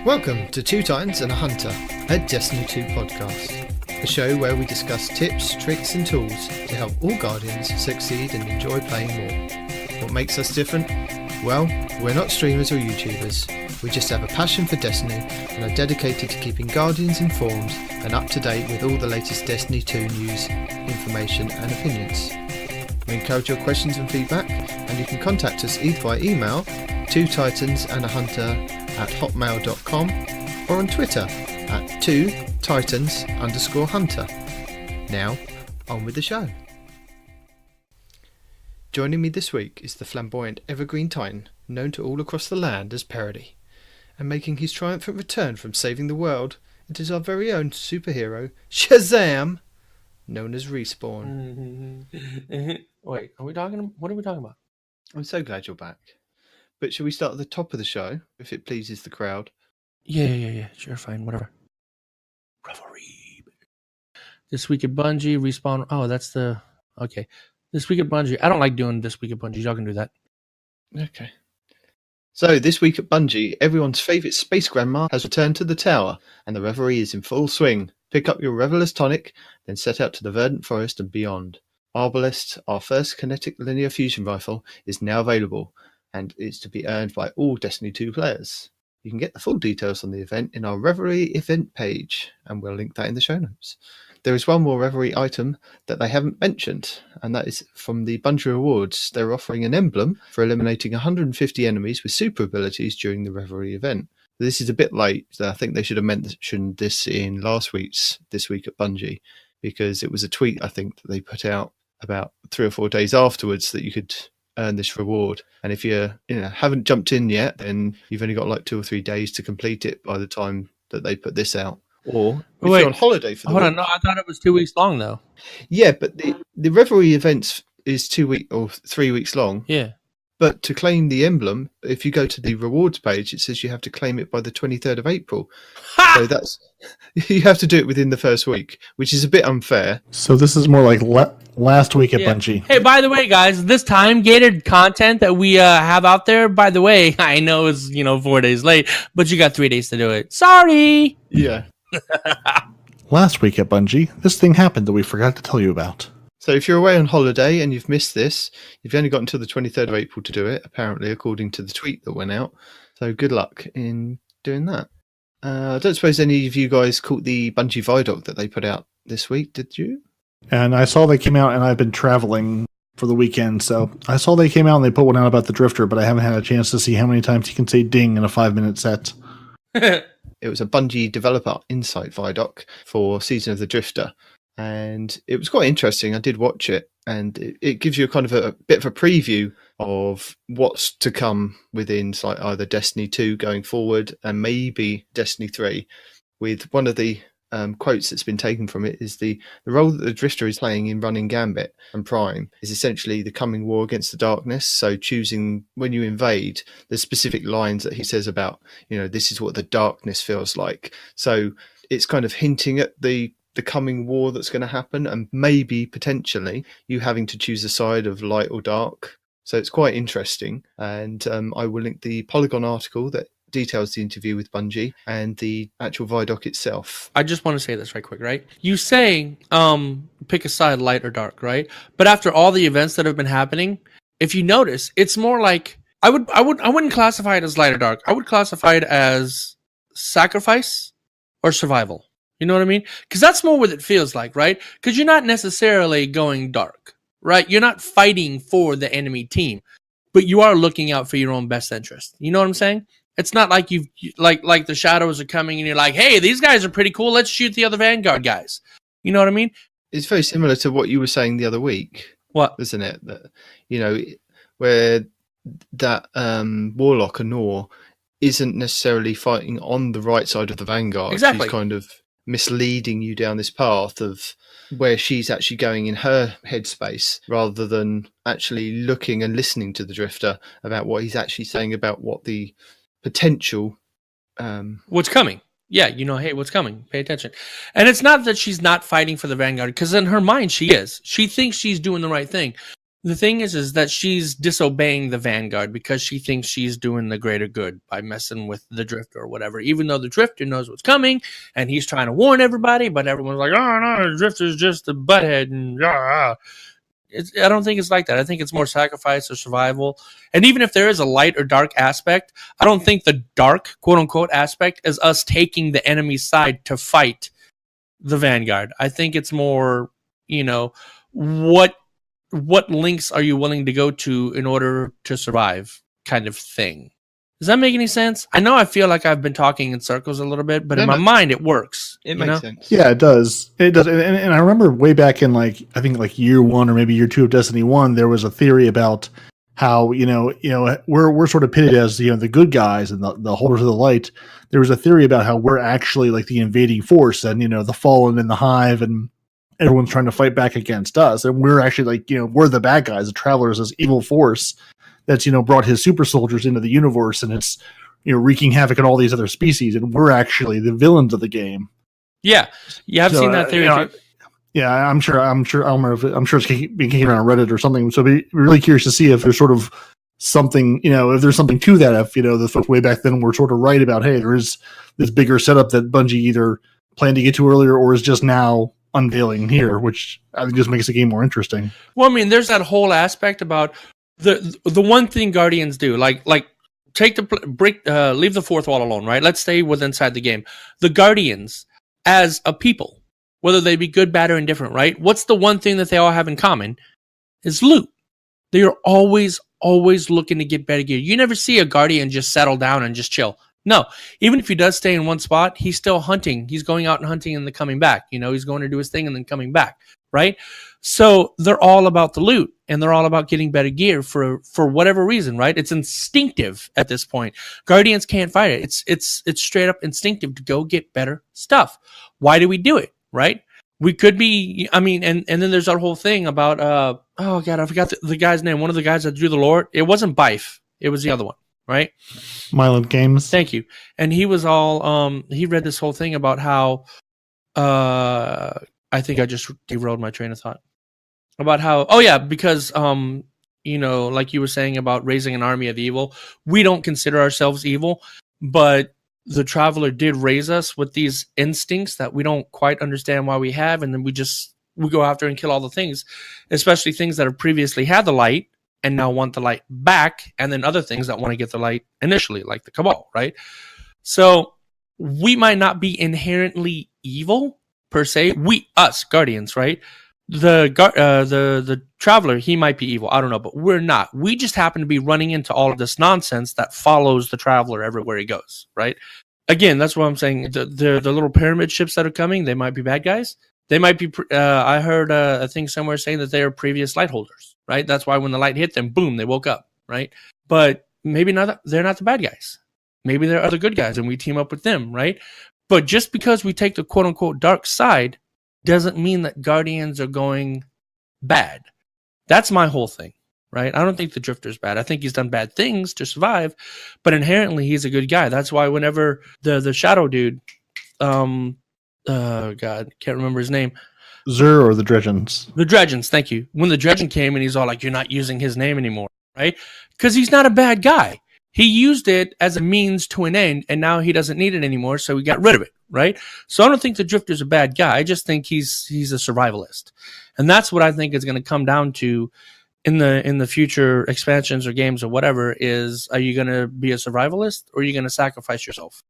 Welcome to Two Titans and a Hunter, a Destiny 2 podcast. A show where we discuss tips, tricks and tools to help all Guardians succeed and enjoy playing more. What makes us different? Well, we're not streamers or YouTubers. We just have a passion for Destiny and are dedicated to keeping Guardians informed and up to date with all the latest Destiny 2 news, information and opinions. We encourage your questions and feedback, and you can contact us either by email, twotitansandahunter@hotmail.com, or on Twitter at twotitans_hunter. Now, on with the show. Joining me this week is the flamboyant Evergreen Titan, known to all across the land as Parody. And making his triumphant return from saving the world, it is our very own superhero, Shazam, known as Respawn. Wait, what are we talking about? I'm so glad you're back. But shall we start at the top of the show, if it pleases the crowd? Yeah. Sure, fine, whatever. Revelry. This week at Bungie, Respawn. Oh, that's the... Okay. This week at Bungie. I don't like doing this week at Bungie. Y'all can do that. Okay. So, this week at Bungie, everyone's favourite space grandma has returned to the tower, and the Revelry is in full swing. Pick up your Revelers tonic, then set out to the verdant forest and beyond. Arbalest, our first kinetic linear fusion rifle, is now available, and is to be earned by all Destiny 2 players. You can get the full details on the event in our Revelry event page, and we'll link that in the show notes. There is one more Revelry item that they haven't mentioned, and that is from the Bungie Rewards. They're offering an emblem for eliminating 150 enemies with super abilities during the Revelry event. This is a bit late. I think they should have mentioned this in last week's This Week at Bungie, because it was a tweet, I think, that they put out about 3 or 4 days afterwards that you could earn this reward. And if you haven't jumped in yet, then you've only got like 2 or 3 days to complete it by the time that they put this out. Or if you're on holiday for the Hold week. on, no, I thought it was 2 weeks long though. Yeah, but the Revelry events is 2 weeks or 3 weeks long. Yeah. But to claim the emblem, if you go to the rewards page, it says you have to claim it by the 23rd of April. Ha! So you have to do it within the first week, which is a bit unfair. So this is more like last week at Bungie. Hey, by the way, guys, this time-gated content that we have out there, by the way, I know it's 4 days late, but you got 3 days to do it. Sorry! Yeah. Last week at Bungie, this thing happened that we forgot to tell you about. So if you're away on holiday and you've missed this, you've only got until the 23rd of April to do it, apparently, according to the tweet that went out. So good luck in doing that. I don't suppose any of you guys caught the Bungie Vidoc that they put out this week, did you? And I saw they came out, and I've been traveling for the weekend, so I saw they came out and they put one out about the Drifter, but I haven't had a chance to see how many times you can say ding in a 5-minute set. It was a Bungie developer insight Vidoc for Season of the Drifter. And it was quite interesting. I did watch it, and it gives you a kind of a bit of a preview of what's to come within like either Destiny 2 going forward and maybe Destiny 3. With one of the quotes that's been taken from it is the role that the Drifter is playing in running Gambit and Prime is essentially the coming war against the darkness. So choosing when you invade, there's specific lines that he says about, this is what the darkness feels like. So it's kind of hinting at the coming war that's going to happen, and maybe potentially you having to choose a side of light or dark. So it's quite interesting, and I will link the Polygon article that details the interview with Bungie and the actual Vidoc itself. I just want to say this right quick, right? You say pick a side, light or dark, right? But after all the events that have been happening, if you notice, it's more like I wouldn't classify it as light or dark. I would classify it as sacrifice or survival. You know what I mean? Because that's more what it feels like, right? Because you're not necessarily going dark, right? You're not fighting for the enemy team, but you are looking out for your own best interest. You know what I'm saying? It's not like like the shadows are coming and you're like, hey, these guys are pretty cool. Let's shoot the other Vanguard guys. You know what I mean? It's very similar to what you were saying the other week. What? Isn't it? That, where that Warlock Anor isn't necessarily fighting on the right side of the Vanguard. Exactly. She's kind of misleading you down this path of where she's actually going in her headspace, rather than actually looking and listening to the Drifter about what he's actually saying about what the potential what's coming. Yeah, hey, what's coming? Pay attention. And it's not that she's not fighting for the Vanguard, because in her mind she is. She thinks she's doing the right thing. The thing is that she's disobeying the Vanguard because she thinks she's doing the greater good by messing with the Drifter or whatever, even though the Drifter knows what's coming and he's trying to warn everybody, but everyone's like, oh, no, the Drifter's just a butthead. And I don't think it's like that. I think it's more sacrifice or survival. And even if there is a light or dark aspect, I don't think the dark, quote-unquote, aspect is us taking the enemy's side to fight the Vanguard. I think it's more, what links are you willing to go to in order to survive kind of thing. Does that make any sense? I know I feel like I've been talking in circles a little bit, but in my mind it works. It makes sense. Yeah, it does. It does. And I remember way back in I think year 1 or maybe year 2 of Destiny 1, there was a theory about how, we're sort of pitted as, the good guys and the holders of the light. There was a theory about how we're actually like the invading force and, the Fallen and the Hive and everyone's trying to fight back against us. And we're actually we're the bad guys, the Travelers, this evil force that's, brought his super soldiers into the universe and it's, wreaking havoc on all these other species. And we're actually the villains of the game. Yeah. Yeah. I've seen that theory. Yeah, I'm sure it's been kicking around Reddit or something. So I'd be really curious to see if there's sort of something, if there's something to that, if, the folks way back then were sort of right about, hey, there is this bigger setup that Bungie either planned to get to earlier or is just now unveiling here, which I think just makes the game more interesting. Well, I mean, there's that whole aspect about the one thing Guardians do, like take leave the fourth wall alone, right? Let's stay inside the game. The Guardians, as a people, whether they be good, bad, or indifferent, right? What's the one thing that they all have in common? Is loot. They are always looking to get better gear. You never see a Guardian just settle down and just chill. No, even if he does stay in one spot, he's still hunting. He's going out and hunting and then coming back. He's going to do his thing and then coming back, right? So they're all about the loot and they're all about getting better gear for whatever reason, right? It's instinctive at this point. Guardians can't fight it. It's straight up instinctive to go get better stuff. Why do we do it, right? We could be, and then there's that whole thing about, oh God, I forgot the guy's name. One of the guys that drew the lore. It wasn't Bife. It was the other one. Right? Myland Games. Thank you. And he was all he read this whole thing about how I think I just derailed my train of thought. About how because like you were saying about raising an army of evil, we don't consider ourselves evil, but the Traveler did raise us with these instincts that we don't quite understand why we have, and then we go after and kill all the things, especially things that have previously had the light and now want the light back, and then other things that want to get the light initially, like the Cabal, right? So we might not be inherently evil per se. Us Guardians, right? The Traveler, he might be evil. I don't know, but we're not. We just happen to be running into all of this nonsense that follows the Traveler everywhere he goes, right? Again, that's what I'm saying. The little pyramid ships that are coming, they might be bad guys. They might be. I heard a thing somewhere saying that they are previous light holders, right? That's why when the light hit them, boom, they woke up, right? But maybe not. They're not the bad guys. Maybe they're other good guys, and we team up with them, right? But just because we take the quote unquote dark side, doesn't mean that Guardians are going bad. That's my whole thing, right? I don't think the Drifter's bad. I think he's done bad things to survive, but inherently he's a good guy. That's why whenever the Shadow dude, God, can't remember his name. Zur or the Dredgens? The Dredgens, thank you. When the Dredgen came and he's all like, you're not using his name anymore, right? Because he's not a bad guy. He used it as a means to an end, and now he doesn't need it anymore, so he got rid of it, right? So I don't think the Drifter's a bad guy. I just think he's a survivalist. And that's what I think is going to come down to in the future expansions or games or whatever is, are you going to be a survivalist or are you going to sacrifice yourself?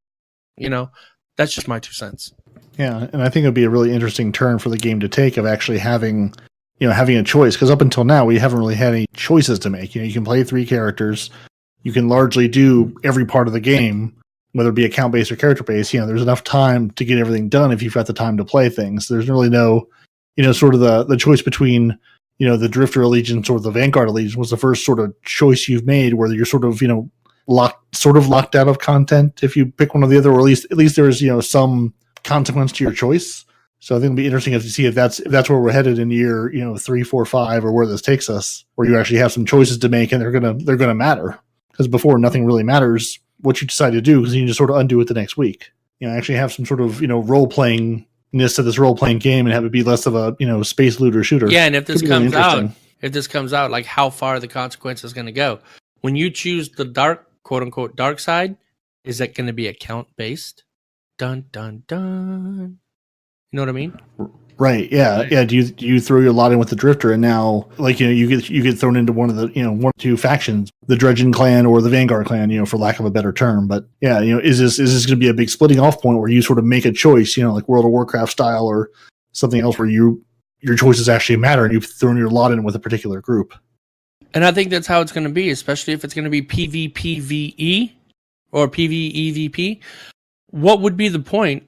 That's just my 2 cents. Yeah, and I think it would be a really interesting turn for the game to take of actually having a choice, because up until now we haven't really had any choices to make. You can play 3 characters, you can largely do every part of the game, whether it be account based or character based. There's enough time to get everything done if you've got the time to play things. There's really no, sort of the choice between the Drifter allegiance or the Vanguard allegiance was the first sort of choice you've made, where you're sort of locked out of content if you pick one or the other, or at least there's some consequence to your choice. So I think it'll be interesting to see if that's where we're headed in year 3, 4, 5, or where this takes us, where you actually have some choices to make and they're gonna matter. Because before, nothing really matters what you decide to do, because you can just sort of undo it the next week. Actually have some sort of role playingness to this role playing game and have it be less of a space looter shooter. Yeah, and if this comes out, if this comes out, like how far the consequence is going to go. When you choose the dark, quote unquote, dark side, is that going to be account based? Dun dun dun. You know what I mean? Right. Yeah. Yeah. Do you throw your lot in with the Drifter, and now, like, you get thrown into one of the, one or two factions, the Dredgen clan or the Vanguard clan, for lack of a better term. But yeah, is this going to be a big splitting off point where you sort of make a choice, like World of Warcraft style or something else, where your choices actually matter and you've thrown your lot in with a particular group? And I think that's how it's going to be, especially if it's going to be PvPvE or PvEVP. What would be the point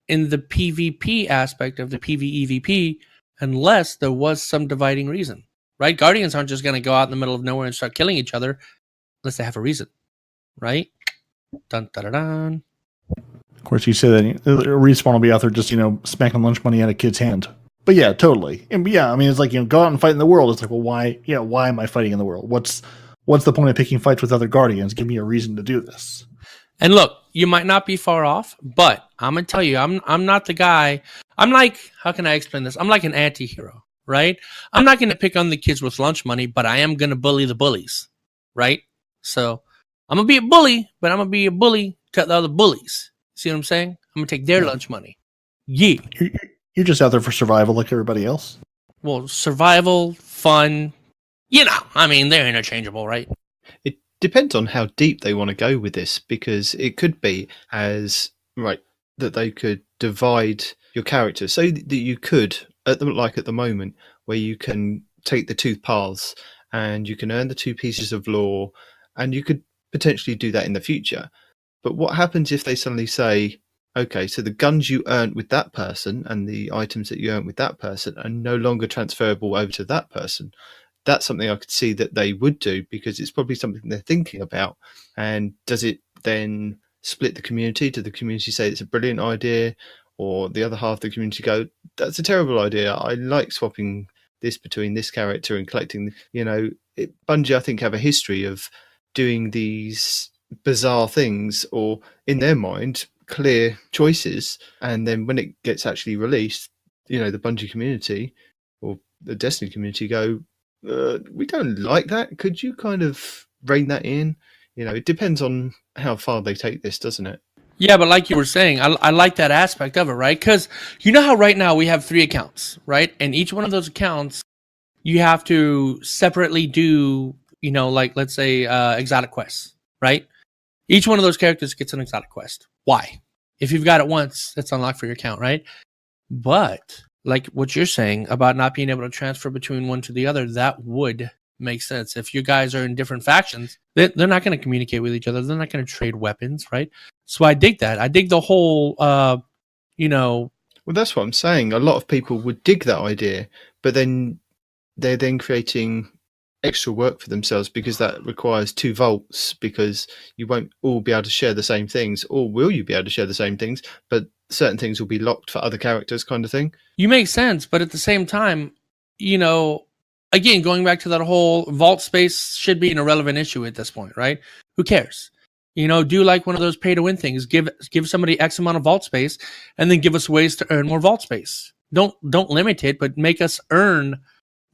in the PvP aspect of the PvEVP unless there was some dividing reason, right? Guardians aren't just going to go out in the middle of nowhere and start killing each other unless they have a reason, right? Dun, dun, dun, dun. Of course, you say that Respawn will be out there just, smacking lunch money out of kids' hand. But yeah, totally. And yeah, I mean, it's like, go out and fight in the world. It's like, well, why am I fighting in the world? What's the point of picking fights with other Guardians? Give me a reason to do this. And look, you might not be far off, but I'm going to tell you, I'm not the guy. I'm like, how can I explain this? I'm like an anti-hero, right? I'm not going to pick on the kids with lunch money, but I am going to bully the bullies, right? So I'm going to be a bully, but I'm going to be a bully to the other bullies. See what I'm saying? I'm going to take their lunch money. Yeah. You're just out there for survival like everybody else. Well, survival, fun, I mean, they're interchangeable, right? It depends on how deep they want to go with this, because it could be that they could divide your character so that you could, at the moment, where you can take the two paths and you can earn the two pieces of lore, and you could potentially do that in the future. But what happens if they suddenly say, okay, so the guns you earned with that person and the items that you earned with that person are no longer transferable over to that person? That's something I could see that they would do, because it's probably something they're thinking about. And does it then split the community? Do the community say it's a brilliant idea, or the other half of the community go, that's a terrible idea, I like swapping this between this character and collecting? Bungie, I think, have a history of doing these bizarre things, or in their mind clear choices, and then when it gets actually released, the Bungie community or the Destiny community go, we don't like that, could you kind of rein that in? It depends on how far they take this, doesn't it? Yeah, but like you were saying, I like that aspect of it, right? Because how right now we have 3 accounts, right? And each one of those accounts, you have to separately do, like, let's say, exotic quests, right? Each one of those characters gets an exotic quest. Why? If you've got it once, it's unlocked for your account, right? But like what you're saying about not being able to transfer between one to the other, that would make sense. If you guys are in different factions, they're not going to communicate with each other. They're not going to trade weapons, right? So I dig that. I dig the whole, Well, that's what I'm saying. A lot of people would dig that idea, but then they're then creating extra work for themselves, because that requires 2 vaults, because you won't all be able to share the same things, or will you be able to share the same things, but certain things will be locked for other characters, kind of thing. You make sense, but at the same time, again, going back to that whole vault space should be an irrelevant issue at this point, right? Who cares? Do like one of those pay to win things. Give somebody X amount of vault space, and then give us ways to earn more vault space. Don't limit it, but make us earn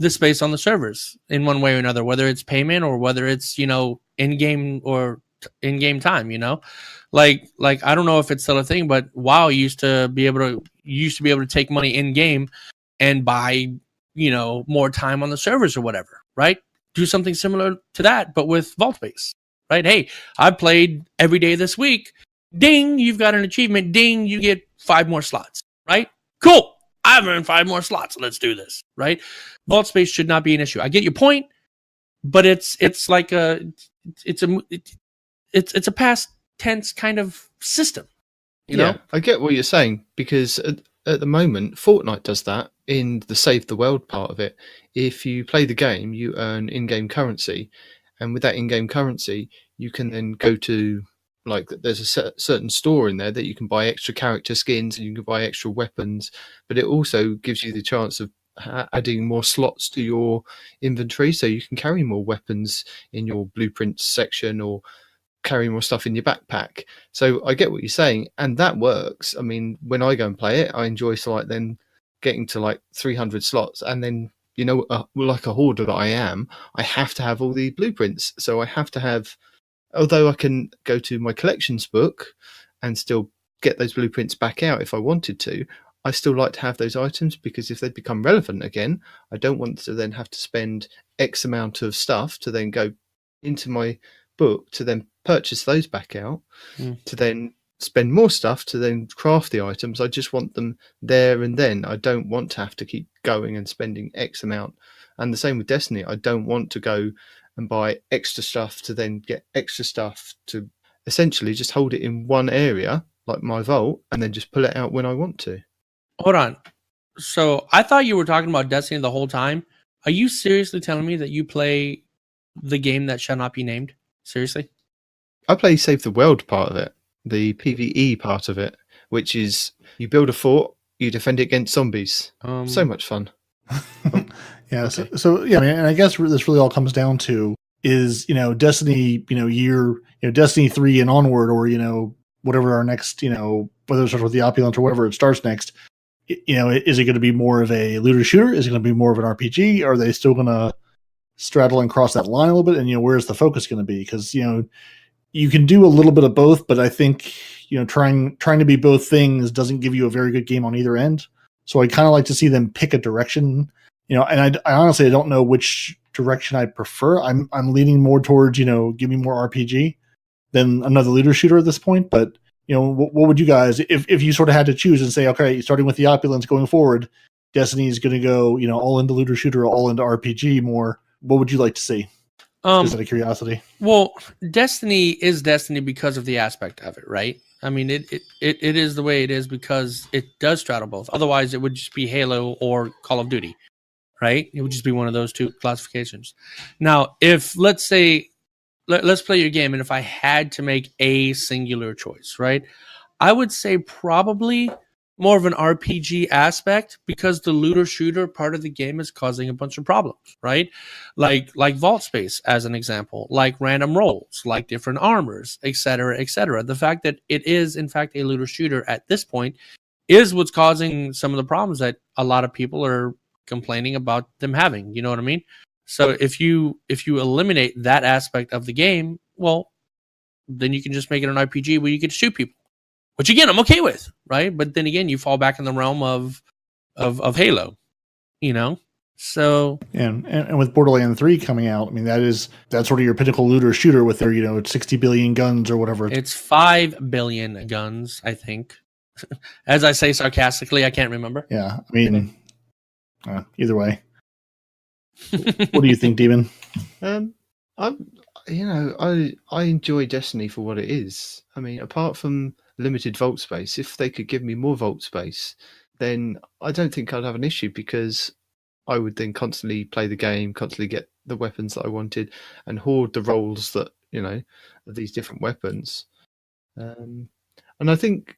the space on the servers in one way or another, whether it's payment or whether it's, in-game or in-game time, like I don't know if it's still a thing, but WoW used to be able to take money in-game and buy, more time on the servers or whatever, right? Do something similar to that, but with vault space, right? Hey, I played every day this week. Ding, you've got an achievement. Ding, you get 5 more slots, right? Cool. I've earned 5 more slots. Let's do this, right? Vault space should not be an issue. I get your point, but it's like it's a past tense kind of system, you know? I get what you're saying, because at the moment, Fortnite does that in the Save the World part of it. If you play the game, you earn in-game currency, and with that in-game currency, you can then go to, like, there's a certain store in there that you can buy extra character skins and you can buy extra weapons, but it also gives you the chance of adding more slots to your inventory, so you can carry more weapons in your blueprints section or carry more stuff in your backpack. So I get what you're saying, and that works. I mean, when I go and play it, I enjoy then getting to like 300 slots and then like a hoarder that I am, I have to have all the blueprints. So I have to have, although I can go to my collections book and still get those blueprints back out if I wanted to, I still like to have those items, because if they become relevant again, I don't want to then have to spend X amount of stuff to then go into my book to then purchase those back out, to then spend more stuff to then craft the items. I just want them there and then. I don't want to have to keep going and spending X amount. And the same with Destiny. I don't want to go and buy extra stuff to then get extra stuff to essentially just hold it in one area, like my vault, and then just pull it out when I want to. Hold on. So I thought you were talking about Destiny the whole time. Are you seriously telling me that you play the game that shall not be named? Seriously? I play Save the World part of it, the PvE part of it, which is you build a fort, you defend it against zombies. So much fun. Yeah. Okay. So yeah, I mean, and I guess this really all comes down to is, Destiny, Destiny 3 and onward, or, whatever our next, whether it starts with the Opulence or whatever it starts next, is it going to be more of a looter shooter? Is it going to be more of an RPG? Are they still going to straddle and cross that line a little bit? And, where's the focus going to be? Because, you can do a little bit of both, but I think, trying to be both things doesn't give you a very good game on either end. So I kind of like to see them pick a direction, and I honestly, I don't know which direction I prefer. I'm leaning more towards, give me more RPG than another looter shooter at this point. But, what would you guys, if you sort of had to choose and say, okay, starting with the Opulence going forward, Destiny is going to go, all into looter shooter, all into RPG more. What would you like to see? Just out of curiosity. Well, Destiny is Destiny because of the aspect of it, right? I mean, it is the way it is because it does straddle both. Otherwise, it would just be Halo or Call of Duty, right? It would just be one of those two classifications. Now, if let's say, let's play your game, and if I had to make a singular choice, right, I would say probably more of an RPG aspect, because the looter shooter part of the game is causing a bunch of problems, right? Like vault space as an example, like random rolls, like different armors, etc., etc. The fact that it is in fact a looter shooter at this point is what's causing some of the problems that a lot of people are complaining about them having. You know what I mean? So if you eliminate that aspect of the game, well, then you can just make it an RPG where you get to shoot people. Which again, I'm okay with, right? But then again, you fall back in the realm of Halo, So and with Borderlands 3 coming out, I mean that's sort of your pinnacle looter shooter with their 60 billion guns or whatever. It's 5 billion guns, I think. As I say sarcastically, I can't remember. Yeah, I mean, either way. What do you think, Demon? I enjoy Destiny for what it is. I mean, apart from limited vault space, if they could give me more vault space, then I don't think I'd have an issue, because I would then constantly play the game, constantly get the weapons that I wanted, and hoard the rolls that of these different weapons. And I think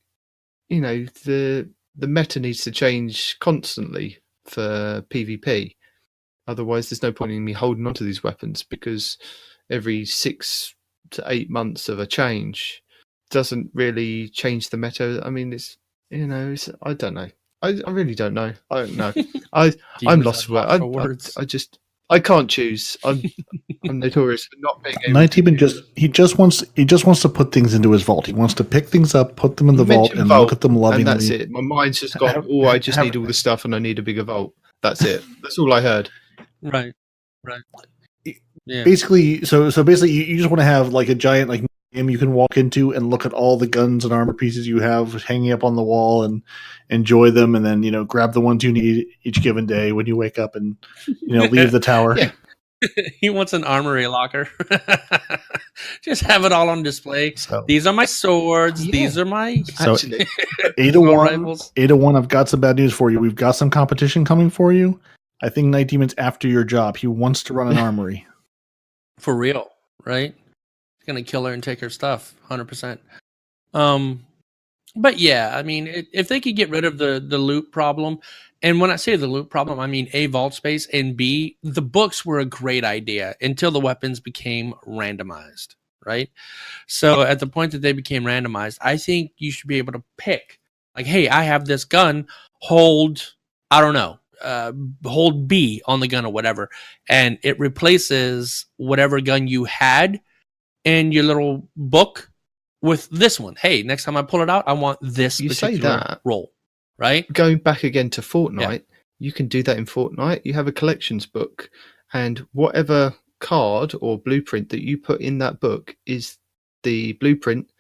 the meta needs to change constantly for PvP. Otherwise, there's no point in me holding on to these weapons, because every 6 to 8 months of a change doesn't really change the meta. I mean, it's I don't know. I really don't know. I don't know. I'm lost for words. I can't choose. I'm notorious for not being able. He just wants to put things into his vault. He wants to pick things up, put them in the vault, and look at them lovingly. And that's it. My mind's just gone. I just need all the stuff, and I need a bigger vault. That's it. That's all I heard. Right. Yeah. Basically, so basically, you just want to have like a giant museum you can walk into and look at all the guns and armor pieces you have hanging up on the wall and enjoy them, and then grab the ones you need each given day when you wake up and leave the tower. Yeah. He wants an armory locker. Just have it all on display. So, these are my swords. Yeah. These are my actually 801. I've got some bad news for you. We've got some competition coming for you. I think Night Demon's after your job. He wants to run an armory. For real, right? He's gonna kill her and take her stuff, 100%. But yeah, I mean, if they could get rid of the loot problem, and when I say the loot problem, I mean A, vault space, and B, the books were a great idea until the weapons became randomized, right? So at the point that they became randomized, I think you should be able to pick, like, hey, I have this gun, hold, I don't know, hold B on the gun or whatever, and it replaces whatever gun you had in your little book with this one. Hey, next time I pull it out, I want this You say particular that. roll, right? Going back again to Fortnite, you can do that in Fortnite. You have a collections book, and whatever card or blueprint that you put in that book is the blueprint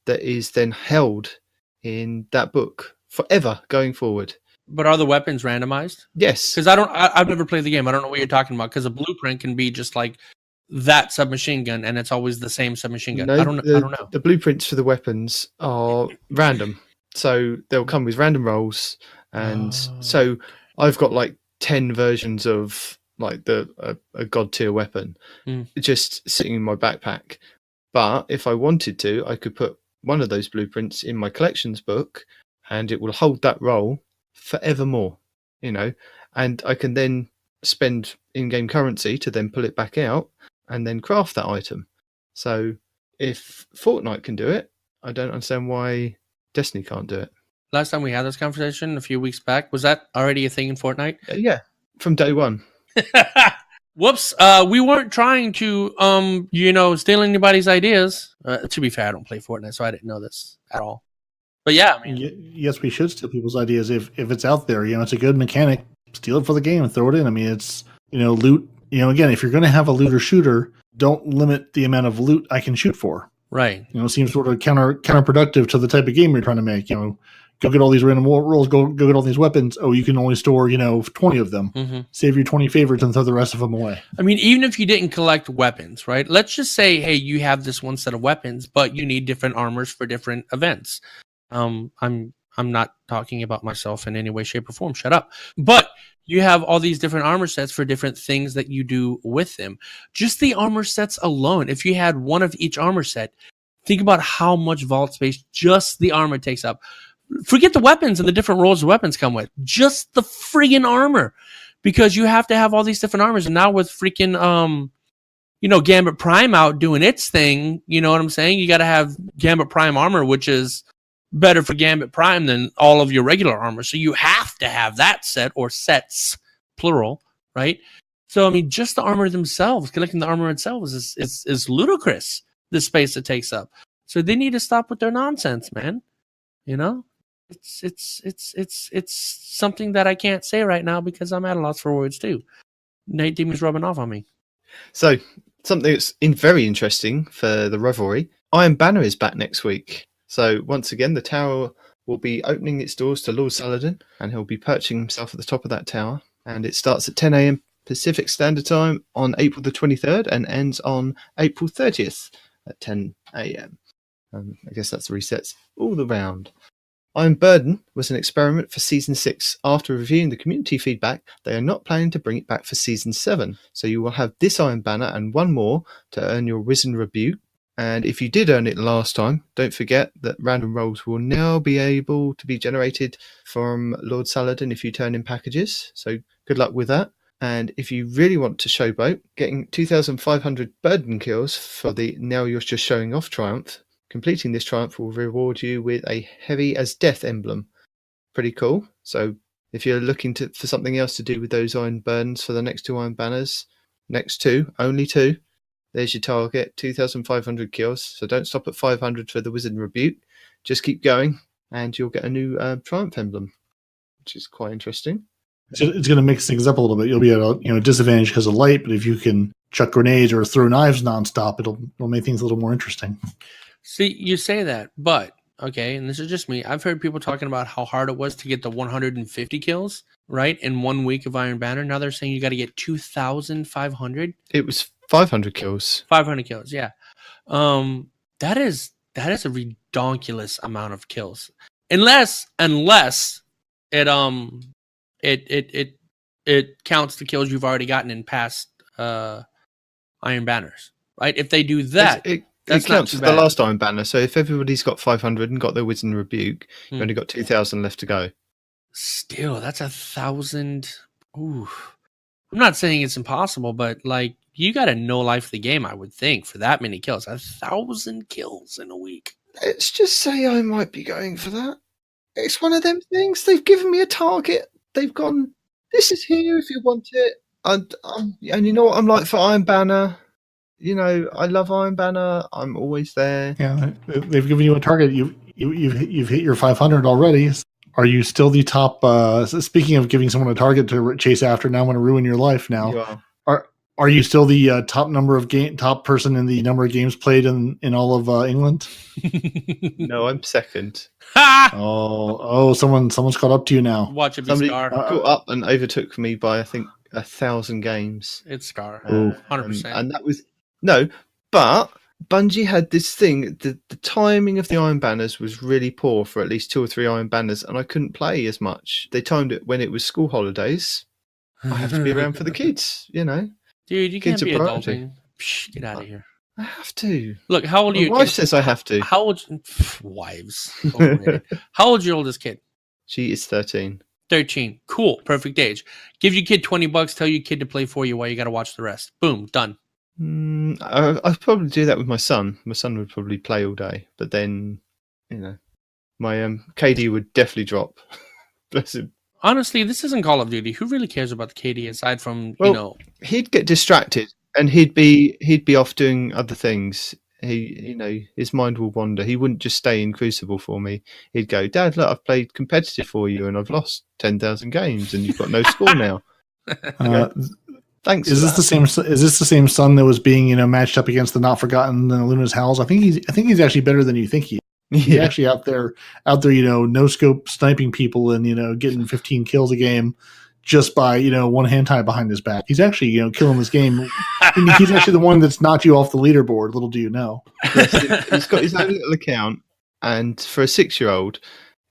that is then held in that book forever going forward. But are the weapons randomized? Yes. Because I've never played the game. I don't know what you're talking about. Because a blueprint can be just like that submachine gun, and it's always the same submachine gun. No, I don't know. The blueprints for the weapons are random, so they'll come with random rolls, and so I've got like 10 versions of like a god tier weapon just sitting in my backpack. But if I wanted to, I could put one of those blueprints in my collections book, and it will hold that roll forevermore, and I can then spend in-game currency to then pull it back out and then craft that item. So if Fortnite can do it, I don't understand why Destiny can't do it. Last time we had this conversation a few weeks back, was that already a thing in Fortnite? Yeah, from day one. Whoops. We weren't trying to, steal anybody's ideas. To be fair, I don't play Fortnite, so I didn't know this at all. But yeah, I mean, yes, we should steal people's ideas if it's out there. It's a good mechanic. Steal it for the game and throw it in. I mean, it's loot. Again, if you're going to have a looter shooter, don't limit the amount of loot I can shoot for. Right. It seems sort of counterproductive to the type of game you're trying to make. Go get all these random rolls. Go get all these weapons. Oh, you can only store 20 of them. Mm-hmm. Save your 20 favorites and throw the rest of them away. I mean, even if you didn't collect weapons, right? Let's just say, hey, you have this one set of weapons, but you need different armors for different events. I'm not talking about myself in any way, shape, or form. Shut up. But you have all these different armor sets for different things that you do with them. Just the armor sets alone, if you had one of each armor set, think about how much vault space just the armor takes up. Forget the weapons and the different rolls the weapons come with. Just the friggin' armor. Because you have to have all these different armors. And now with freaking, Gambit Prime out doing its thing, you know what I'm saying? You got to have Gambit Prime armor, which is better for Gambit Prime than all of your regular armor. So you have to have that set, or sets, plural, right? So, I mean, just the armor themselves, collecting the armor itself is ludicrous, the space it takes up. So they need to stop with their nonsense, man. It's something that I can't say right now because I'm at a loss for words too. Nate Demon's rubbing off on me. So, something that's very interesting for the Revelry, Iron Banner is back next week. So once again, the tower will be opening its doors to Lord Saladin, and he'll be perching himself at the top of that tower. And it starts at 10 a.m. Pacific Standard Time on April the 23rd and ends on April 30th at 10 a.m. I guess that's resets all around. Iron Burden was an experiment for Season 6. After reviewing the community feedback, they are not planning to bring it back for Season 7. So you will have this Iron Banner and one more to earn your Risen Rebuke. And if you did earn it last time, don't forget that random rolls will now be able to be generated from Lord Saladin if you turn in packages. So good luck with that. And if you really want to showboat, getting 2,500 burden kills for the Now You're Just Showing Off triumph. Completing this triumph will reward you with a Heavy as Death emblem. Pretty cool. So if you're looking for something else to do with those Iron Burdens for the next two Iron Banners, only two. There's your target, 2,500 kills. So don't stop at 500 for the Wizard Rebuke. Just keep going, and you'll get a new Triumph emblem, which is quite interesting. It's going to mix things up a little bit. You'll be at a disadvantage because of light, but if you can chuck grenades or throw knives nonstop, it'll make things a little more interesting. See, you say that, but okay, and this is just me. I've heard people talking about how hard it was to get the 150 kills, right, in 1 week of Iron Banner. Now they're saying you got to get 2,500. It was 500 kills. 500 kills, yeah. That is a redonkulous amount of kills. Unless it counts the kills you've already gotten in past Iron Banners, right? If they do that, it counts for the last Iron Banner. So if everybody's got 500 and got their Wizard Rebuke, you've only got 2,000 left to go. Still, that's 1,000. Ooh, I'm not saying it's impossible, but like, you got to no life the game, I would think, for that many kills. 1,000 kills in a week. Let's just say I might be going for that. It's one of them things. They've given me a target. They've gone, this is here if you want it. And you know what I'm like for Iron Banner. You know, I love Iron Banner. I'm always there. Yeah, they've given you a target. You've hit your 500 already. Are you still the top? Speaking of giving someone a target to chase after, now I'm going to ruin your life. Now, You are. Are you still the top person in the number of games played in all of England? No, I'm second. Someone's caught up to you now. Watch it be Somebody Scar. caught up and overtook me by I think 1,000 games. It's Scar. Ooh. 100%. And that was but Bungie had this thing. The timing of the Iron Banners was really poor for at least 2 or 3 Iron Banners, and I couldn't play as much. They timed it when it was school holidays. I have to be around for the kids, you know. Dude, you Kids can't be are priority. adulting. Psh, get out of here. I have to. Look, how old are My you? wife says I have to. How old? Wives. Overrated. How old's your oldest kid? She is 13. 13. Cool. Perfect age. Give your kid $20. Tell your kid to play for you while you got to watch the rest. Boom. Done. I'd probably do that with my son. My son would probably play all day, but then, you know, my KD would definitely drop. Bless him. Honestly, this isn't Call of Duty. Who really cares about the KD aside from, He'd get distracted and he'd be off doing other things. His mind will wander. He wouldn't just stay in Crucible for me. He'd go, Dad, look, I've played competitive for you and I've lost 10,000 games and you've got no score now. Thanks. Is this the same? Is this the same son that was being matched up against the Not Forgotten Luna's Howls? I think he's actually better than you think he is. He's actually out there, no scope sniping people and getting 15 kills a game just by one hand tied behind his back. He's actually killing this game. He's actually the one that's knocked you off the leaderboard. Little do you know. He's got his own little account, and for a 6-year-old,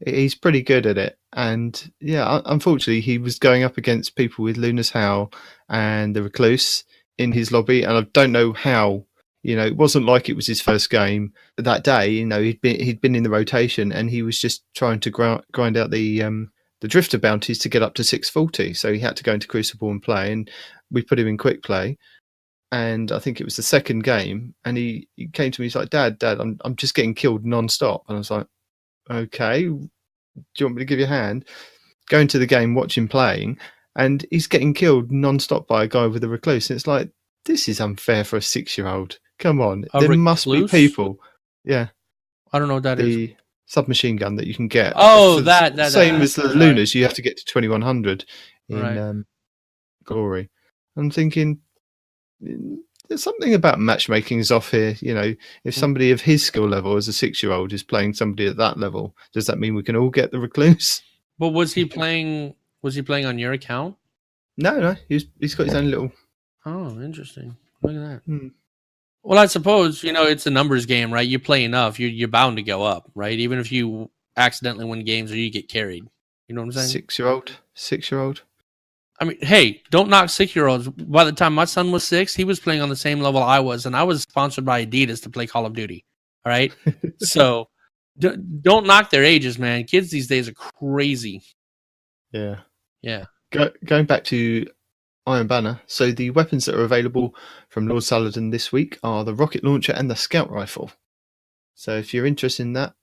he's pretty good at it. And yeah, unfortunately, he was going up against people with Luna's Howl and the Recluse in his lobby, and I don't know how. It wasn't like it was his first game that day. He'd been in the rotation, and he was just trying to grind out the drifter bounties to get up to 640. So he had to go into Crucible and play, and we put him in quick play. And I think it was the second game, and he came to me. He's like, "Dad, I'm just getting killed non-stop." And I was like, "Okay, do you want me to give you a hand?" Go into the game, watch him playing, and he's getting killed non-stop by a guy with a Recluse. And it's like, this is unfair for a 6-year-old. Come on, there must be people. Yeah, I don't know what that is. The submachine gun that you can get. Oh, that same as the Lunas. You have to get to 2100 in Right. Glory. I'm thinking there's something about matchmaking is off here. If somebody of his skill level as a 6-year-old is playing somebody at that level, does that mean we can all get the Recluse? But was he playing on your account? No. He's got his own little. Oh, interesting. Look at that. Well, I suppose, it's a numbers game, right? You play enough, you're bound to go up, right? Even if you accidentally win games or you get carried. You know what I'm saying? 6-year-old. I mean, hey, don't knock 6-year-olds. By the time my son was 6, he was playing on the same level I was, and I was sponsored by Adidas to play Call of Duty. All right? So don't knock their ages, man. Kids these days are crazy. Yeah. Yeah. Going back to Iron Banner. So the weapons that are available from Lord Saladin this week are the rocket launcher and the scout rifle. So if you're interested in that,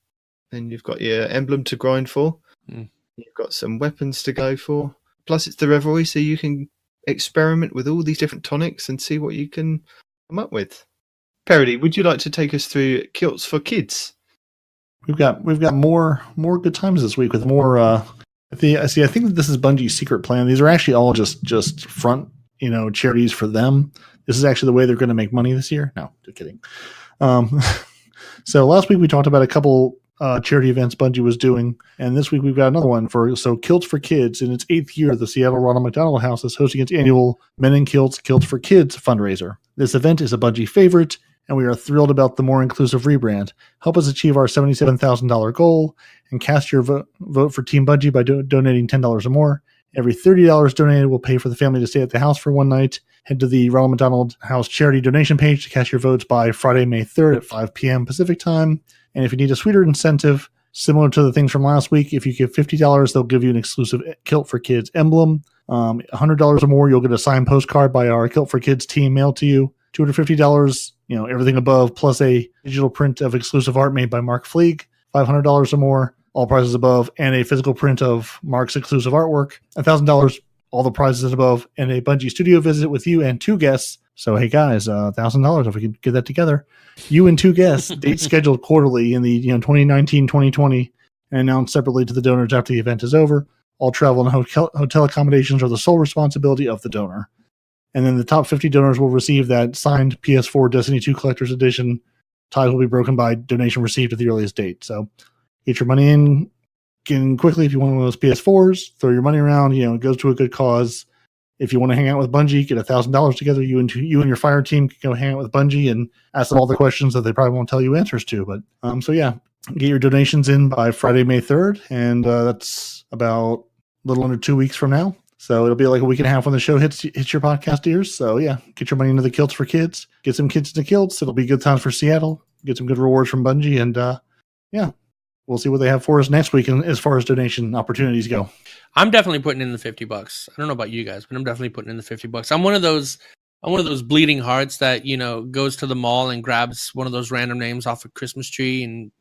then you've got your emblem to grind for. You've got some weapons to go for. Plus it's the Revelry, so you can experiment with all these different tonics and see what you can come up with. Parody, would you like to take us through kilts for kids? We've got more good times this week with more I think that this is Bungie's secret plan. These are actually all just front, charities for them. This is actually the way they're going to make money this year. No, just kidding. So last week we talked about a couple charity events Bungie was doing, and this week we've got another one for Kilts for Kids. In its 8th year, the Seattle Ronald McDonald House is hosting its annual Men in Kilts for Kids fundraiser. This event is a Bungie favorite, and we are thrilled about the more inclusive rebrand. Help us achieve our $77,000 goal and cast your vote for Team Bungie by donating $10 or more. Every $30 donated will pay for the family to stay at the house for one night. Head to the Ronald McDonald House charity donation page to cast your votes by Friday, May 3rd at 5 p.m. Pacific time. And if you need a sweeter incentive, similar to the things from last week, if you give $50, they'll give you an exclusive Kilt for Kids emblem. $100 or more, you'll get a signed postcard by our Kilt for Kids team mailed to you. $250, everything above, plus a digital print of exclusive art made by Mark Fleeg. $500 or more, all prices above, and a physical print of Mark's exclusive artwork. $1,000 all the prizes above, and a Bungie studio visit with you and 2 guests. So, hey guys, $1,000 if we could get that together. You and 2 guests, date scheduled quarterly in the 2019-2020, and announced separately to the donors after the event is over. All travel and hotel accommodations are the sole responsibility of the donor. And then the top 50 donors will receive that signed PS4 Destiny 2 Collector's Edition. Ties will be broken by donation received at the earliest date. So get your money in quickly if you want one of those PS4s. Throw your money around. It goes to a good cause. If you want to hang out with Bungie, get $1,000 together. You and your fire team can go hang out with Bungie and ask them all the questions that they probably won't tell you answers to. But so yeah, get your donations in by Friday, May 3rd, and that's about a little under 2 weeks from now. So it'll be like a week and a half when the show hits your podcast ears. So yeah, get your money into the kilts for kids. Get some kids into kilts. It'll be good times for Seattle. Get some good rewards from Bungie, and yeah, we'll see what they have for us next week as far as donation opportunities go. I'm definitely putting in the $50. I don't know about you guys, but I'm definitely putting in the $50. I'm one of those bleeding hearts that goes to the mall and grabs one of those random names off a Christmas tree and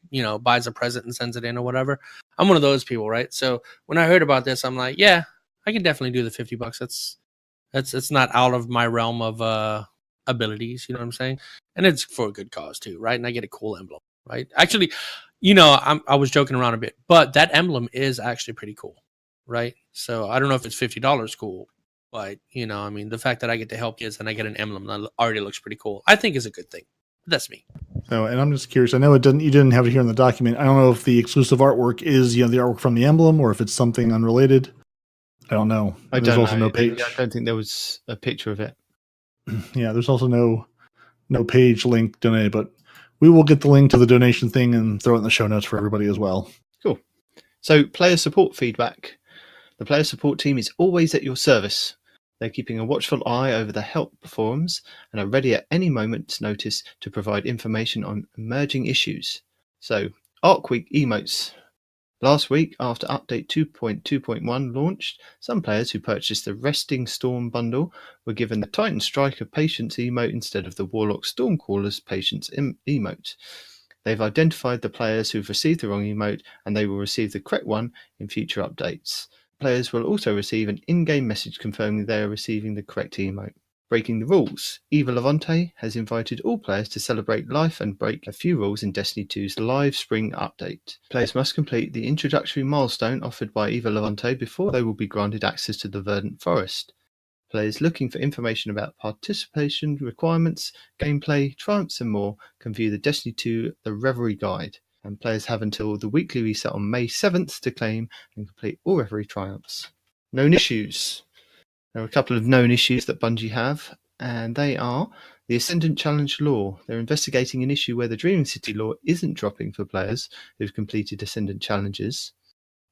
buys a present and sends it in or whatever. I'm one of those people, right? So when I heard about this, I'm like, yeah, I can definitely do the $50. That's not out of my realm of abilities. You know what I'm saying? And it's for a good cause too, right? And I get a cool emblem, right? Actually, I was joking around a bit, but that emblem is actually pretty cool, right? So I don't know if it's $50 cool, but the fact that I get to help kids and I get an emblem that already looks pretty cool, I think is a good thing. That's me. So, and I'm just curious. I know you didn't have it here in the document. I don't know if the exclusive artwork is the artwork from the emblem or if it's something unrelated. I don't know. There's also no page. I don't think there was a picture of it. Yeah, there's also no page link donated, but we will get the link to the donation thing and throw it in the show notes for everybody as well. Cool. So, player support feedback. The player support team is always at your service. They're keeping a watchful eye over the help forums and are ready at any moment's notice to provide information on emerging issues. So, Arc Week emotes. Last week, after update 2.2.1 launched, some players who purchased the Resting Storm bundle were given the Titan Striker Patience emote instead of the Warlock Stormcaller's Patience emote. They've identified the players who've received the wrong emote, and they will receive the correct one in future updates. Players will also receive an in-game message confirming they are receiving the correct emote. Breaking the rules. Eva Levante has invited all players to celebrate life and break a few rules in Destiny 2's live spring update. Players must complete the introductory milestone offered by Eva Levante before they will be granted access to the Verdant Forest. Players looking for information about participation requirements, gameplay, triumphs and more can view the Destiny 2 The Revelry Guide. And players have until the weekly reset on May 7th to claim and complete all Revelry triumphs. Known issues. There are a couple of known issues that Bungie have, and they are the Ascendant Challenge law. They're investigating an issue where the Dreaming City law isn't dropping for players who've completed Ascendant Challenges.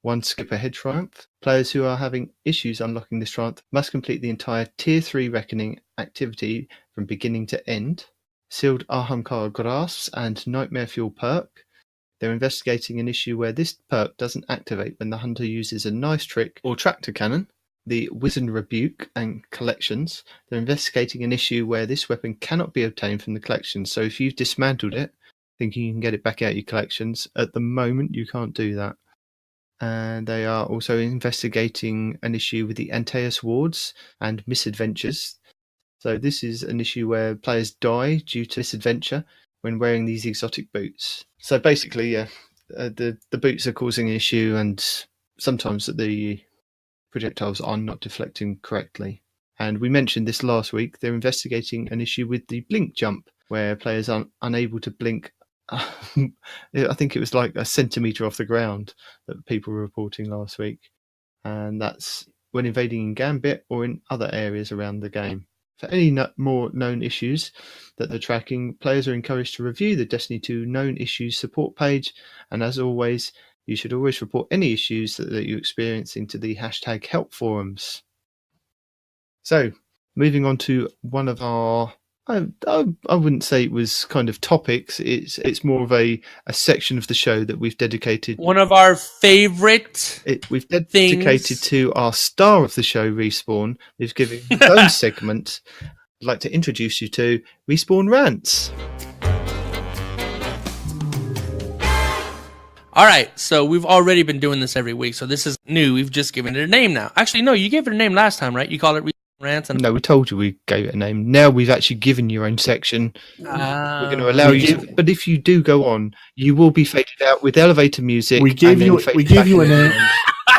One skip ahead triumph. Players who are having issues unlocking this triumph must complete the entire Tier 3 Reckoning activity from beginning to end. Sealed Ahamkar Grasps and Nightmare Fuel perk. They're investigating an issue where this perk doesn't activate when the hunter uses a knife trick or tractor cannon. The Wizened Rebuke and collections. They're investigating an issue where this weapon cannot be obtained from the collections. So if you've dismantled it, thinking you can get it back out of your collections, at the moment you can't do that. And they are also investigating an issue with the Antaeus wards and misadventures. So this is an issue where players die due to misadventure when wearing these exotic boots. So basically, yeah, the boots are causing an issue, and sometimes the projectiles are not deflecting correctly. And we mentioned this last week. They're investigating an issue with the blink jump, where players are unable to blink. I think it was like a centimetre off the ground that people were reporting last week. And that's when invading in Gambit or in other areas around the game. For any more known issues that they're tracking, players are encouraged to review the Destiny 2 Known Issues support page. And as always, you should always report any issues that you're experiencing to the #help forums. So, moving on to one of our, I wouldn't say it was kind of topics. It's more of a section of the show that we've dedicated. One of our favorite we've dedicated to our star of the show, Respawn. We've given his own segment. I'd like to introduce you to Respawn Rants. All right, so we've already been doing this every week, so this is new. We've just given it a name now. Actually, no, you gave it a name last time, right? You called it Rants. And No, we told you we gave it a name. Now we've actually given your own section. We're going to allow you to, but if you do go on, you will be faded out with elevator music. We gave you a name.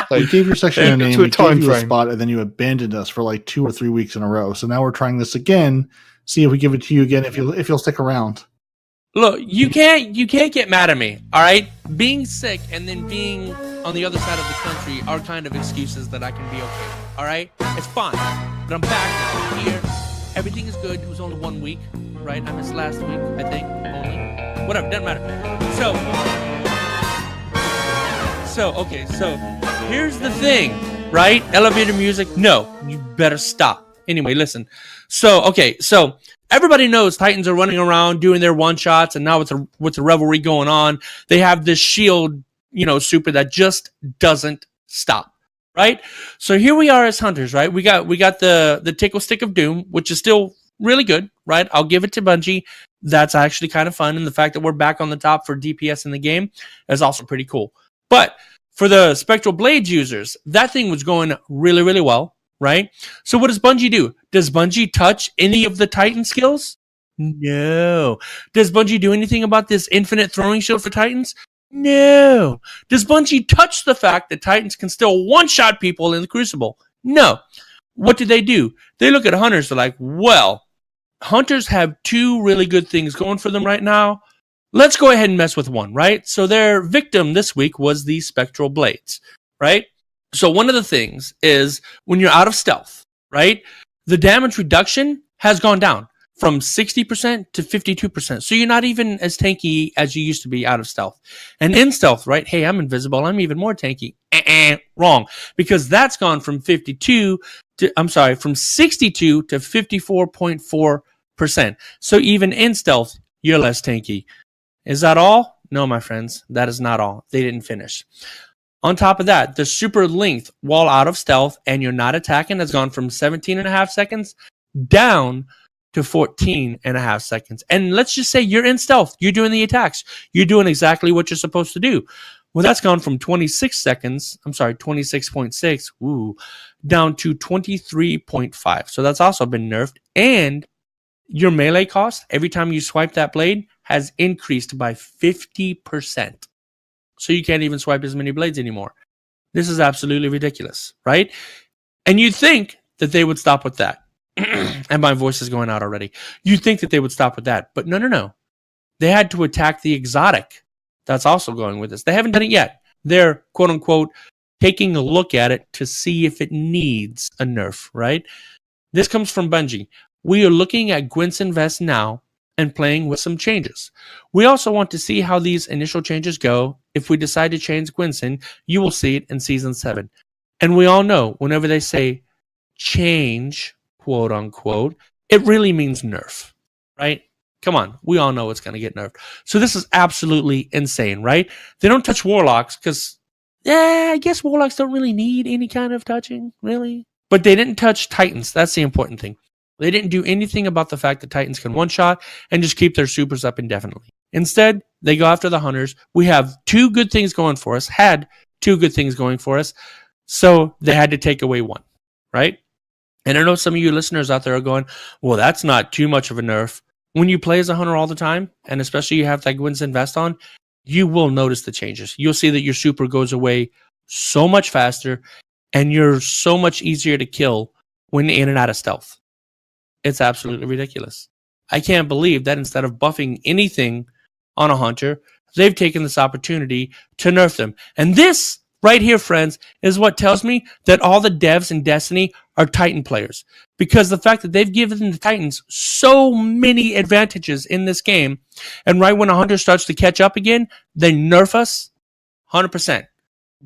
So we gave your section a name, to a we time gave you a frame. spot, and then you abandoned us for like 2 or 3 weeks in a row. So now we're trying this again. See if we give it to you again. If you'll stick around. Look, you can't get mad at me. All right, being sick and then being on the other side of the country are kind of excuses that I can be okay. All right, it's fine. But I'm back now. I'm here. Everything is good. It was only 1 week, right? I missed last week, I think. Only. Whatever, doesn't matter. So here's the thing, right? Elevator music. No, you better stop. Anyway, listen. So everybody knows Titans are running around doing their one shots, and now with the Revelry going on, they have this shield, super that just doesn't stop. Right? So here we are as hunters, right? We got the tickle stick of doom, which is still really good, right? I'll give it to Bungie. That's actually kind of fun, and the fact that we're back on the top for DPS in the game is also pretty cool. But for the Spectral Blade users, that thing was going really, really well, right? So what does Bungie do? Does Bungie touch any of the Titan skills? No. Does Bungie do anything about this infinite throwing shield for Titans? No. Does Bungie touch the fact that Titans can still one-shot people in the Crucible? No. What do? They look at hunters, they're like, well, hunters have 2 really good things going for them right now. Let's go ahead and mess with one, right? So their victim this week was the Spectral Blades, right? So one of the things is when you're out of stealth, right? The damage reduction has gone down from 60% to 52%. So you're not even as tanky as you used to be out of stealth. And in stealth, right? Hey, I'm invisible. I'm even more tanky. Wrong. Because that's gone from 62 to 54.4%. So even in stealth, you're less tanky. Is that all? No, my friends. That is not all. They didn't finish. On top of that, the super length while out of stealth and you're not attacking has gone from 17.5 seconds down to 14.5 seconds. And let's just say you're in stealth. You're doing the attacks. You're doing exactly what you're supposed to do. Well, that's gone from 26.6, down to 23.5. So that's also been nerfed. And your melee cost, every time you swipe that blade, has increased by 50%. So you can't even swipe as many blades anymore. This is absolutely ridiculous, right? And you'd think that they would stop with that. And my voice is going out already. You'd think that they would stop with that. But no. They had to attack the exotic. That's also going with this. They haven't done it yet. They're, quote unquote, taking a look at it to see if it needs a nerf, right? This comes from Bungie. We are looking at Gwyn's Invest now and playing with some changes. We also want to see how these initial changes go. If we decide to change Gwynson, you will see it in Season 7. And we all know whenever they say change, quote unquote, it really means nerf, right? Come on, we all know it's going to get nerfed. So this is absolutely insane, right? They don't touch Warlocks because, I guess Warlocks don't really need any kind of touching, really. But they didn't touch Titans. That's the important thing. They didn't do anything about the fact that Titans can one-shot and just keep their supers up indefinitely. Instead, they go after the hunters. We have 2 good things going for us, so they had to take away one, right? And I know some of you listeners out there are going, well, that's not too much of a nerf. When you play as a hunter all the time, and especially you have that Gwyn's Invest on, you will notice the changes. You'll see that your super goes away so much faster, and you're so much easier to kill when in and out of stealth. It's absolutely ridiculous. I can't believe that instead of buffing anything on a hunter, they've taken this opportunity to nerf them. And this right here, friends, is what tells me that all the devs in Destiny are Titan players. Because the fact that they've given the Titans so many advantages in this game, and right when a hunter starts to catch up again, they nerf us 100%.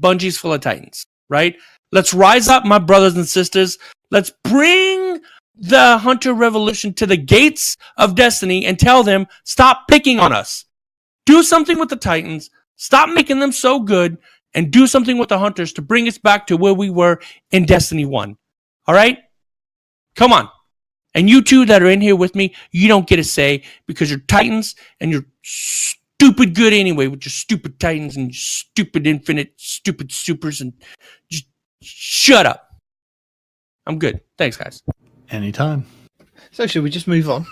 Bungie's full of Titans, right? Let's rise up, my brothers and sisters. Let's bring the Hunter Revolution to the gates of Destiny and tell them, stop picking on us. Do something with the Titans. Stop making them so good and do something with the Hunters to bring us back to where we were in Destiny 1. All right? Come on. And you two that are in here with me, you don't get a say because you're Titans and you're stupid. stupid good anyway with your stupid Titans and stupid infinite, stupid supers, and just shut up. I'm good. Thanks, guys. Anytime. So should we just move on?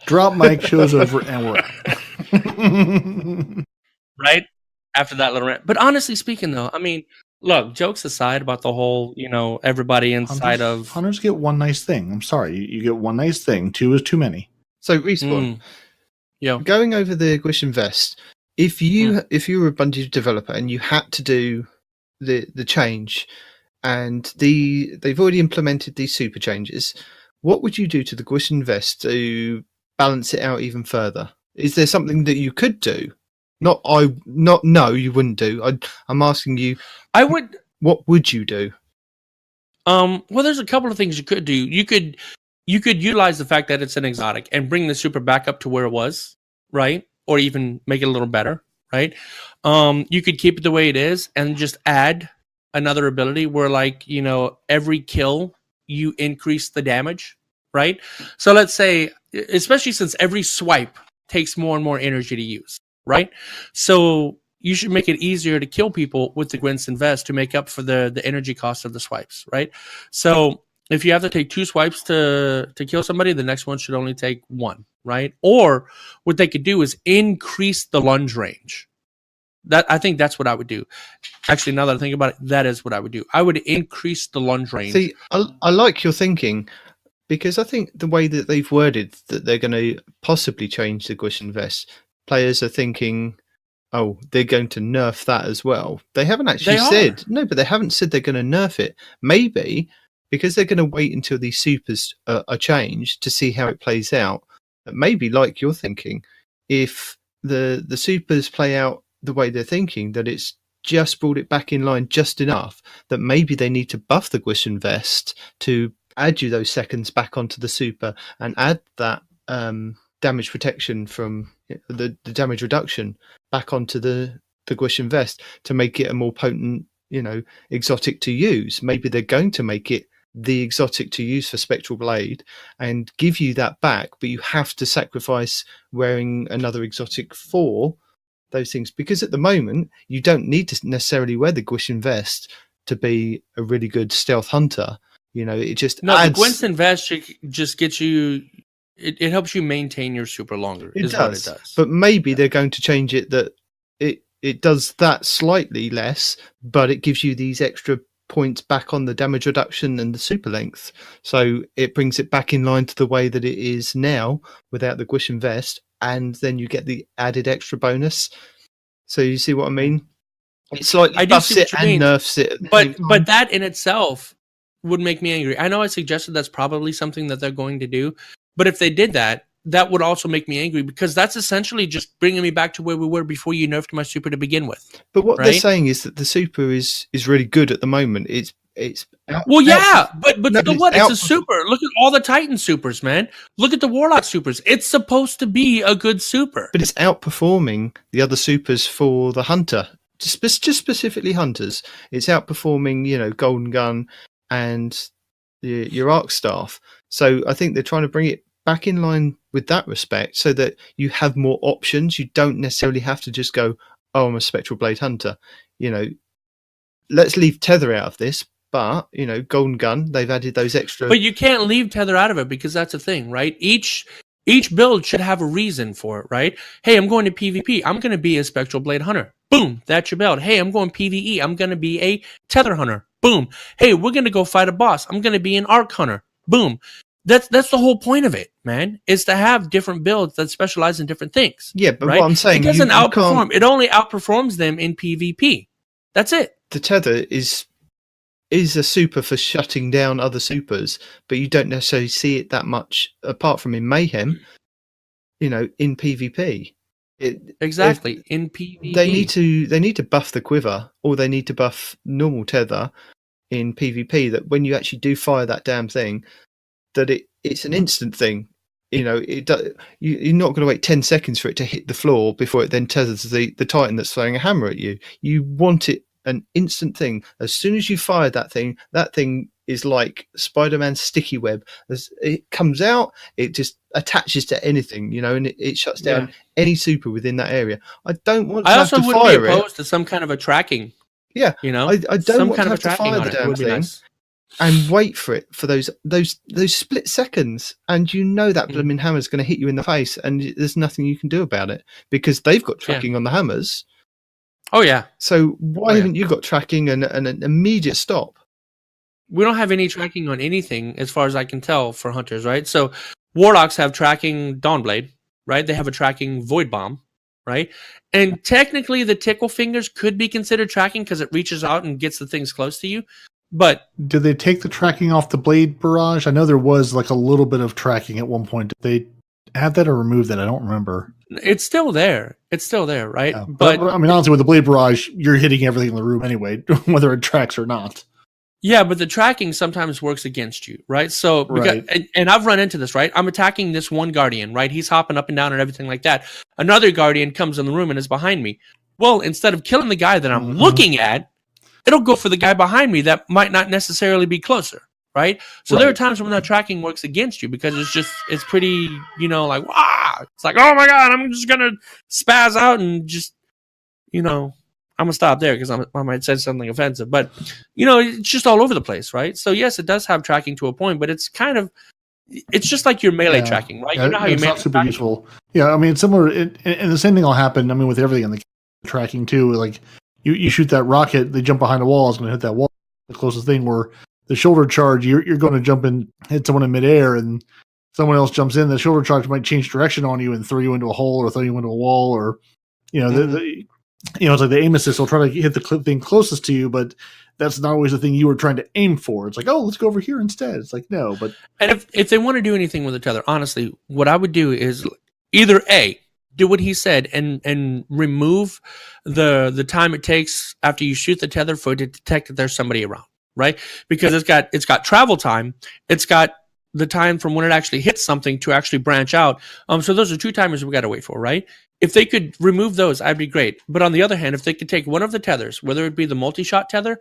Drop mic, show's over, and we're out. Right? After that little rant. But honestly speaking, though, I mean, look, jokes aside about the whole, everybody inside Hunters get one nice thing. I'm sorry. You get one nice thing. Two is too many. So Respawn, going over the Gwisham Vest, if you were a Bungie developer and you had to do the change, and they've already implemented these super changes, what would you do to the Gwisham Vest to balance it out even further? Is there something that you could do? No, you wouldn't do. I'm asking you. I would. What would you do? Well, there's a couple of things you could do. You could utilize the fact that it's an exotic and bring the super back up to where it was, right? Or even make it a little better, right? You could keep it the way it is and just add another ability where, like, every kill you increase the damage, right? So let's say, especially since every swipe takes more and more energy to use, right? So you should make it easier to kill people with the Gwynson Vest to make up for the energy cost of the swipes, right? So if you have to take 2 swipes to kill somebody, the next one should only take 1, right? Or what they could do is increase the lunge range. I think that's what I would do. Actually, now that I think about it, that is what I would do. I would increase the lunge range. See, I like your thinking, because I think the way that they've worded that they're going to possibly change the Gwisham Vest, players are thinking, oh, they're going to nerf that as well. They haven't actually said. No, but they haven't said they're going to nerf it. Maybe because they're going to wait until these supers are changed to see how it plays out. Maybe, like you're thinking, if the supers play out the way they're thinking, that it's just brought it back in line just enough that maybe they need to buff the Gwisham Vest to add you those seconds back onto the super and add that damage protection from the damage reduction back onto the Gwisham Vest to make it a more potent, exotic to use. Maybe they're going to make it the exotic to use for Spectral Blade and give you that back, but you have to sacrifice wearing another exotic for those things, because at the moment you don't need to necessarily wear the Gwisham Vest to be a really good stealth hunter. It just adds... the Gwynson Vest just gets you. It helps you maintain your super longer. What it does. But maybe they're going to change it that it does that slightly less, but it gives you these extra points back on the damage reduction and the super length. So it brings it back in line to the way that it is now without the Gwisham Vest, and then you get the added extra bonus. So you see what I mean? It slightly buffs it and nerfs it. But that in itself would make me angry. I know I suggested that's probably something that they're going to do, but if they did that, that would also make me angry, because that's essentially just bringing me back to where we were before you nerfed my super to begin with. But what they're saying is that the super is really good at the moment. It's but so what? It's a super. Look at all the Titan supers, man. Look at the Warlock supers. It's supposed to be a good super, but it's outperforming the other supers for the Hunter. Just specifically Hunters. It's outperforming, Golden Gun and your Arc Staff. So I think they're trying to bring it back in line with that respect, so that you have more options. You don't necessarily have to just go, oh, I'm a Spectral Blade Hunter. Let's leave Tether out of this. But, Golden Gun, they've added those extra... But you can't leave Tether out of it, because that's the thing, right? Each build should have a reason for it, right? Hey, I'm going to PvP. I'm going to be a Spectral Blade Hunter. Boom, that's your build. Hey, I'm going PvE. I'm going to be a Tether Hunter. Boom. Hey, we're going to go fight a boss. I'm going to be an Arc Hunter. Boom. That's the whole point of it, man, is to have different builds that specialize in different things. Yeah, but right? What I'm saying... It doesn't outperform. It only outperforms them in PvP. That's it. The Tether is a super for shutting down other supers, but you don't necessarily see it that much, apart from in Mayhem, in PvP. Exactly, in PvP. They need to buff the Quiver, or they need to buff normal Tether in PvP, that when you actually do fire that damn thing, that it's an instant thing. You're not going to wait 10 seconds for it to hit the floor before it then tethers the Titan that's throwing a hammer at you. You want it an instant thing. As soon as you fire that thing is like Spider-Man's sticky web. It comes out, it just attaches to anything, and it shuts down any super within that area. I don't want to have to fire it. I also wouldn't be opposed to some kind of a tracking. Yeah, I don't want to have to fire the damn thing. Nice. And wait for it for those split seconds, and that blooming hammer's going to hit you in the face, and there's nothing you can do about it because they've got tracking on the hammers. Oh yeah. So why haven't you got tracking and an immediate stop? We don't have any tracking on anything, as far as I can tell, for hunters, right? So warlocks have tracking Dawnblade, right? They have a tracking Void Bomb, right? And technically, the tickle fingers could be considered tracking because it reaches out and gets the things close to you. But did they take the tracking off the blade barrage? I know there was like a little bit of tracking at one point. Did they add that or remove that? I don't remember. It's still there. Right? Yeah. But I mean, honestly, with the blade barrage, you're hitting everything in the room anyway, whether it tracks or not. Yeah, but the tracking sometimes works against you, right? So, and I've run into this, right? I'm attacking this one guardian, right? He's hopping up and down and everything like that. Another guardian comes in the room and is behind me. Well, instead of killing the guy that I'm looking at, it'll go for the guy behind me that might not necessarily be closer, right? So there are times when that tracking works against you because it's pretty, like, wow. It's like, oh my God, I'm just going to spaz out and just, I'm going to stop there because I might say something offensive. But, it's just all over the place, right? So, yes, it does have tracking to a point, but it's it's just like your melee tracking, right? Yeah, you know how it's not super useful. Yeah, I mean, it's similar. And the same thing will happen, I mean, with everything in the tracking, too. Like, you shoot that rocket, they jump behind a wall, it's going to hit that wall. The closest thing where the shoulder charge, you're going to jump in, hit someone in midair, and someone else jumps in. The shoulder charge might change direction on you and throw you into a hole or throw you into a wall, or it's like the aim assist will try to hit the thing closest to you, but that's not always the thing you were trying to aim for. It's like, oh, let's go over here instead. It's like, no, but and if they want to do anything with the tether, honestly, what I would do is either do what he said and remove the time it takes after you shoot the tether for it to detect that there's somebody around, right? Because it's got travel time, it's got the time from when it actually hits something to actually branch out. So those are two timers we got to wait for, right? If they could remove those, that'd be great. But on the other hand, if they could take one of the tethers, whether it be the multi-shot tether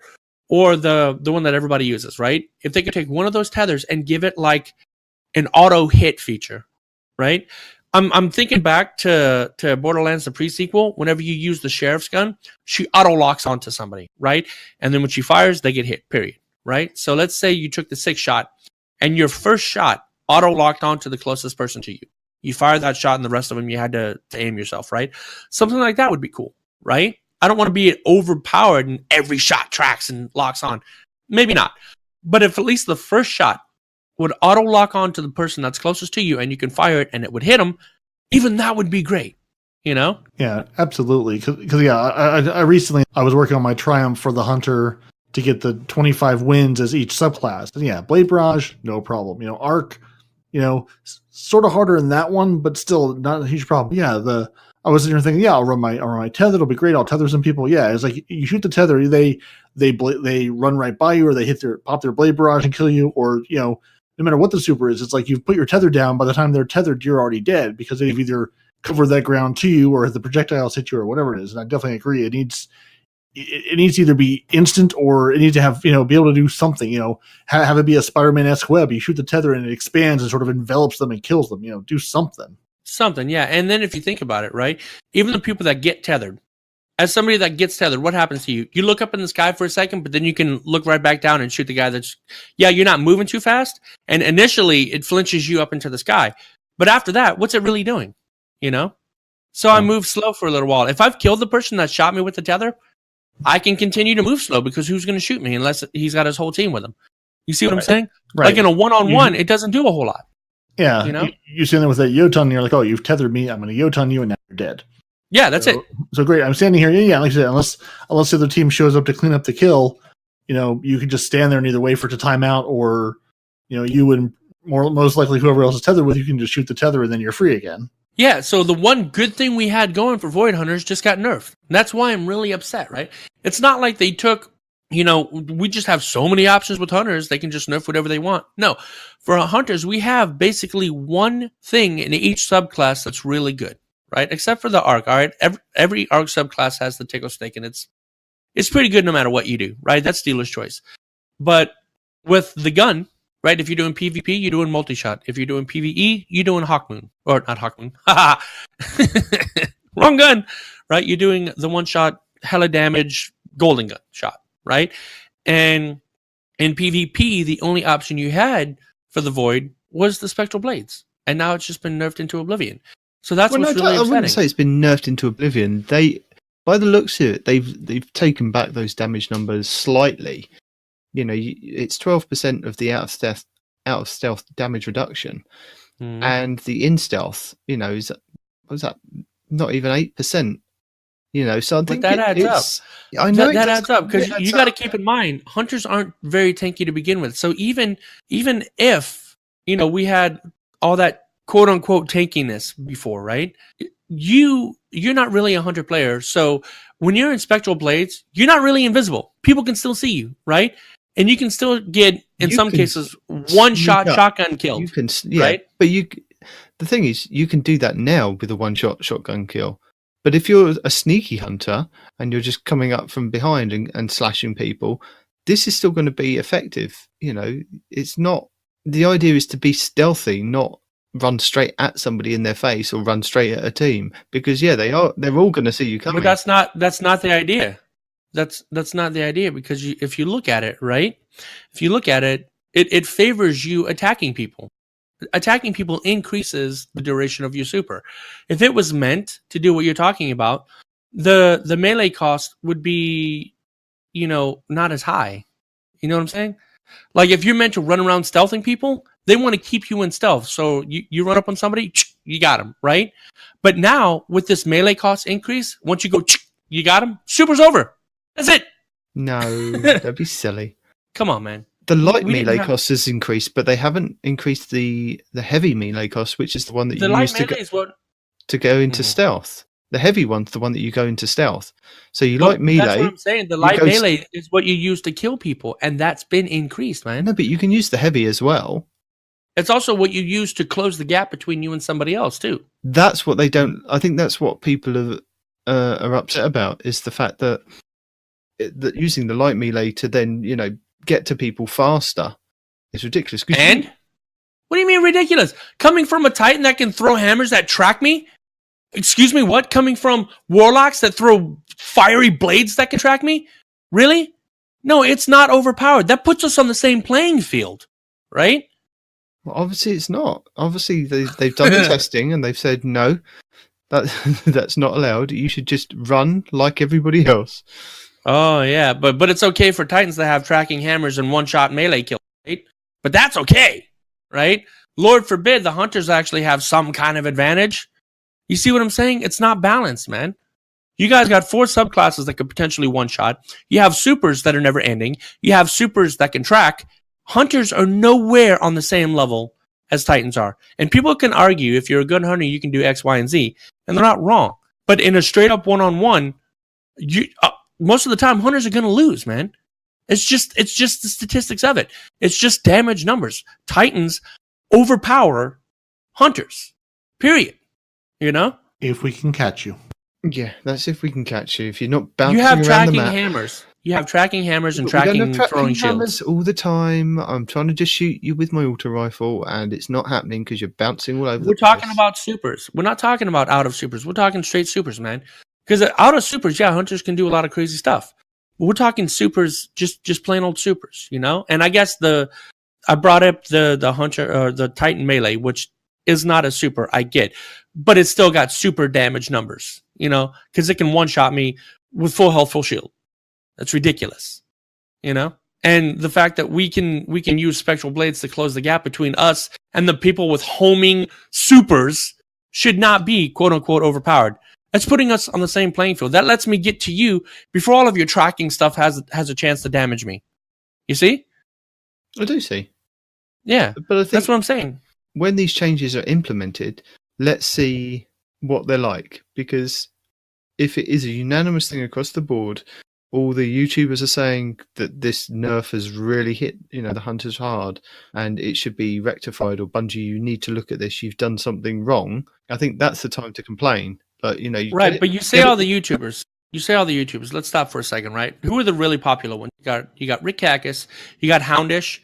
or the one that everybody uses, right? If they could take one of those tethers and give it like an auto hit feature, right? I'm thinking back to Borderlands, the pre-sequel. Whenever you use the sheriff's gun, she auto locks onto somebody, right? And then when she fires, they get hit, period, right? So let's say you took the 6th shot and your first shot auto locked onto the closest person to you. You fired that shot and the rest of them you had to aim yourself, right? Something like that would be cool, right? I don't want to be overpowered and every shot tracks and locks on. Maybe not. But if at least the first shot would auto lock on to the person that's closest to you and you can fire it and it would hit them, even that would be great, Yeah, absolutely. Because I recently, I was working on my Triumph for the Hunter to get the 25 wins as each subclass. And yeah, Blade Barrage, no problem. Arc, sort of harder in that one, but still not a huge problem. Yeah, I was thinking, I'll run my tether. It'll be great. I'll tether some people. Yeah, it's like you shoot the tether, they run right by you, or they pop their Blade Barrage and kill you, or no matter what the super is, it's like you've put your tether down. By the time they're tethered, you're already dead because they've either covered that ground to you or the projectiles hit you or whatever it is. And I definitely agree. It needs to either be instant or it needs to have, be able to do something, have it be a Spider-Man-esque web. You shoot the tether and it expands and sort of envelops them and kills them, do something. Something, yeah. And then if you think about it, right, even the people that get tethered, as somebody that gets tethered, what happens to you? You look up in the sky for a second, but then you can look right back down and shoot the guy you're not moving too fast. And initially it flinches you up into the sky. But after that, what's it really doing? So I move slow for a little while. If I've killed the person that shot me with the tether, I can continue to move slow because who's going to shoot me unless he's got his whole team with him? You see what I'm saying? Right. Like in a one-on-one, it doesn't do a whole lot. Yeah. You stand there with that Yoton and you're like, oh, you've tethered me. I'm going to Yoton you and now you're dead. Yeah, that's it. So great. I'm standing here. Yeah, like I said, unless the other team shows up to clean up the kill, you can just stand there and either wait for it to time out or, you and most likely whoever else is tethered with, you can just shoot the tether and then you're free again. Yeah, so the one good thing we had going for Void Hunters just got nerfed. And that's why I'm really upset, right? It's not like they took, we just have so many options with Hunters, they can just nerf whatever they want. No, for Hunters, we have basically one thing in each subclass that's really good, right? Except for the Arc, all right? Every Arc subclass has the Tickle Snake, and it's pretty good no matter what you do, right? That's dealer's choice. But with the gun, right? If you're doing PvP, you're doing multi-shot. If you're doing PvE, you're doing Hawkmoon. Or not Hawkmoon. Wrong gun, right? You're doing the one-shot, hella damage, golden gun shot, right? And in PvP, the only option you had for the Void was the Spectral Blades. And now it's just been nerfed into oblivion. So that's what's really upsetting. I wouldn't say it's been nerfed into oblivion. By the looks of it, they've taken back those damage numbers slightly. You know, it's 12% of the out of stealth damage reduction, and the in stealth, you know, was that not even 8%? You know, so I think that adds up. I know that adds up because you got to keep in mind hunters aren't very tanky to begin with. So even if we had all that quote unquote tankiness before, right? You're not really a hunter player. So when you're in Spectral Blades, you're not really invisible. People can still see you, right? And you can still get, in some cases, one-shot shotgun killed. You can, right? But the thing is, you can do that now with a one-shot shotgun kill. But if you're a sneaky hunter and you're just coming up from behind and slashing people, this is still going to be effective. You know, it's not. The idea is to be stealthy, not run straight at somebody in their face or run straight at a team, because they're all going to see you coming. But that's not the idea. That's not the idea, because if you look at it, right? If you look at it, it favors you attacking people. Attacking people increases the duration of your super. If it was meant to do what you're talking about, the melee cost would be, not as high. You know what I'm saying? Like if you're meant to run around stealthing people, they want to keep you in stealth. So you run up on somebody, you got them, right? But now with this melee cost increase, once you go, you got them, super's over. That's it. No, that'd be silly. Come on, man. The light melee cost has increased, but they haven't increased the heavy melee cost, which is the one that you use to go into stealth. The heavy one's the one that you go into stealth. So light melee. That's what I'm saying. The light melee is what you use to kill people, and that's been increased, man. No, but you can use the heavy as well. It's also what you use to close the gap between you and somebody else, too. That's what they don't. I think that's what people are upset about, is the fact that using the light melee to then, get to people faster is ridiculous. And? What do you mean ridiculous? Coming from a Titan that can throw hammers that track me? Excuse me, what? Coming from warlocks that throw fiery blades that can track me? Really? No, it's not overpowered. That puts us on the same playing field, right? Well, obviously it's not. Obviously they've done the testing and they've said, no, that's not allowed. You should just run like everybody else. Oh, yeah, but it's okay for Titans to have tracking hammers and one-shot melee kills, right? But that's okay, right? Lord forbid the hunters actually have some kind of advantage. You see what I'm saying? It's not balanced, man. You guys got 4 subclasses that could potentially one-shot. You have supers that are never ending. You have supers that can track. Hunters are nowhere on the same level as Titans are. And people can argue, if you're a good hunter, you can do X, Y, and Z. And they're not wrong. But in a straight-up one-on-one, most of the time, hunters are going to lose, man. It's just the statistics of it. It's just damage numbers. Titans overpower hunters. Period. If we can catch you. Yeah, that's if we can catch you. If you're not bouncing you have around tracking the map. hammers. You have tracking hammers and tracking throwing shields all the time. I'm trying to just shoot you with my auto rifle, and it's not happening because you're bouncing all over the place. We're talking about supers. We're not talking about out of supers. We're talking straight supers, man. Because out of supers, hunters can do a lot of crazy stuff. But we're talking supers, just plain old supers, And I guess I brought up the hunter or the Titan melee, which is not a super, I get, but it's still got super damage numbers, because it can one-shot me with full health, full shield. That's ridiculous, And the fact that we can use Spectral Blades to close the gap between us and the people with homing supers should not be quote unquote overpowered. That's putting us on the same playing field. That lets me get to you before all of your tracking stuff has a chance to damage me. You see? I do see. Yeah, but I think that's what I'm saying. When these changes are implemented, let's see what they're like. Because if it is a unanimous thing across the board, all the YouTubers are saying that this nerf has really hit, the hunters hard, and it should be rectified. Or Bungie, you need to look at this. You've done something wrong. I think that's the time to complain. But right? But you say all the YouTubers. You say all the YouTubers. Let's stop for a second, right? Who are the really popular ones? You got Rick Cactus, you got Houndish,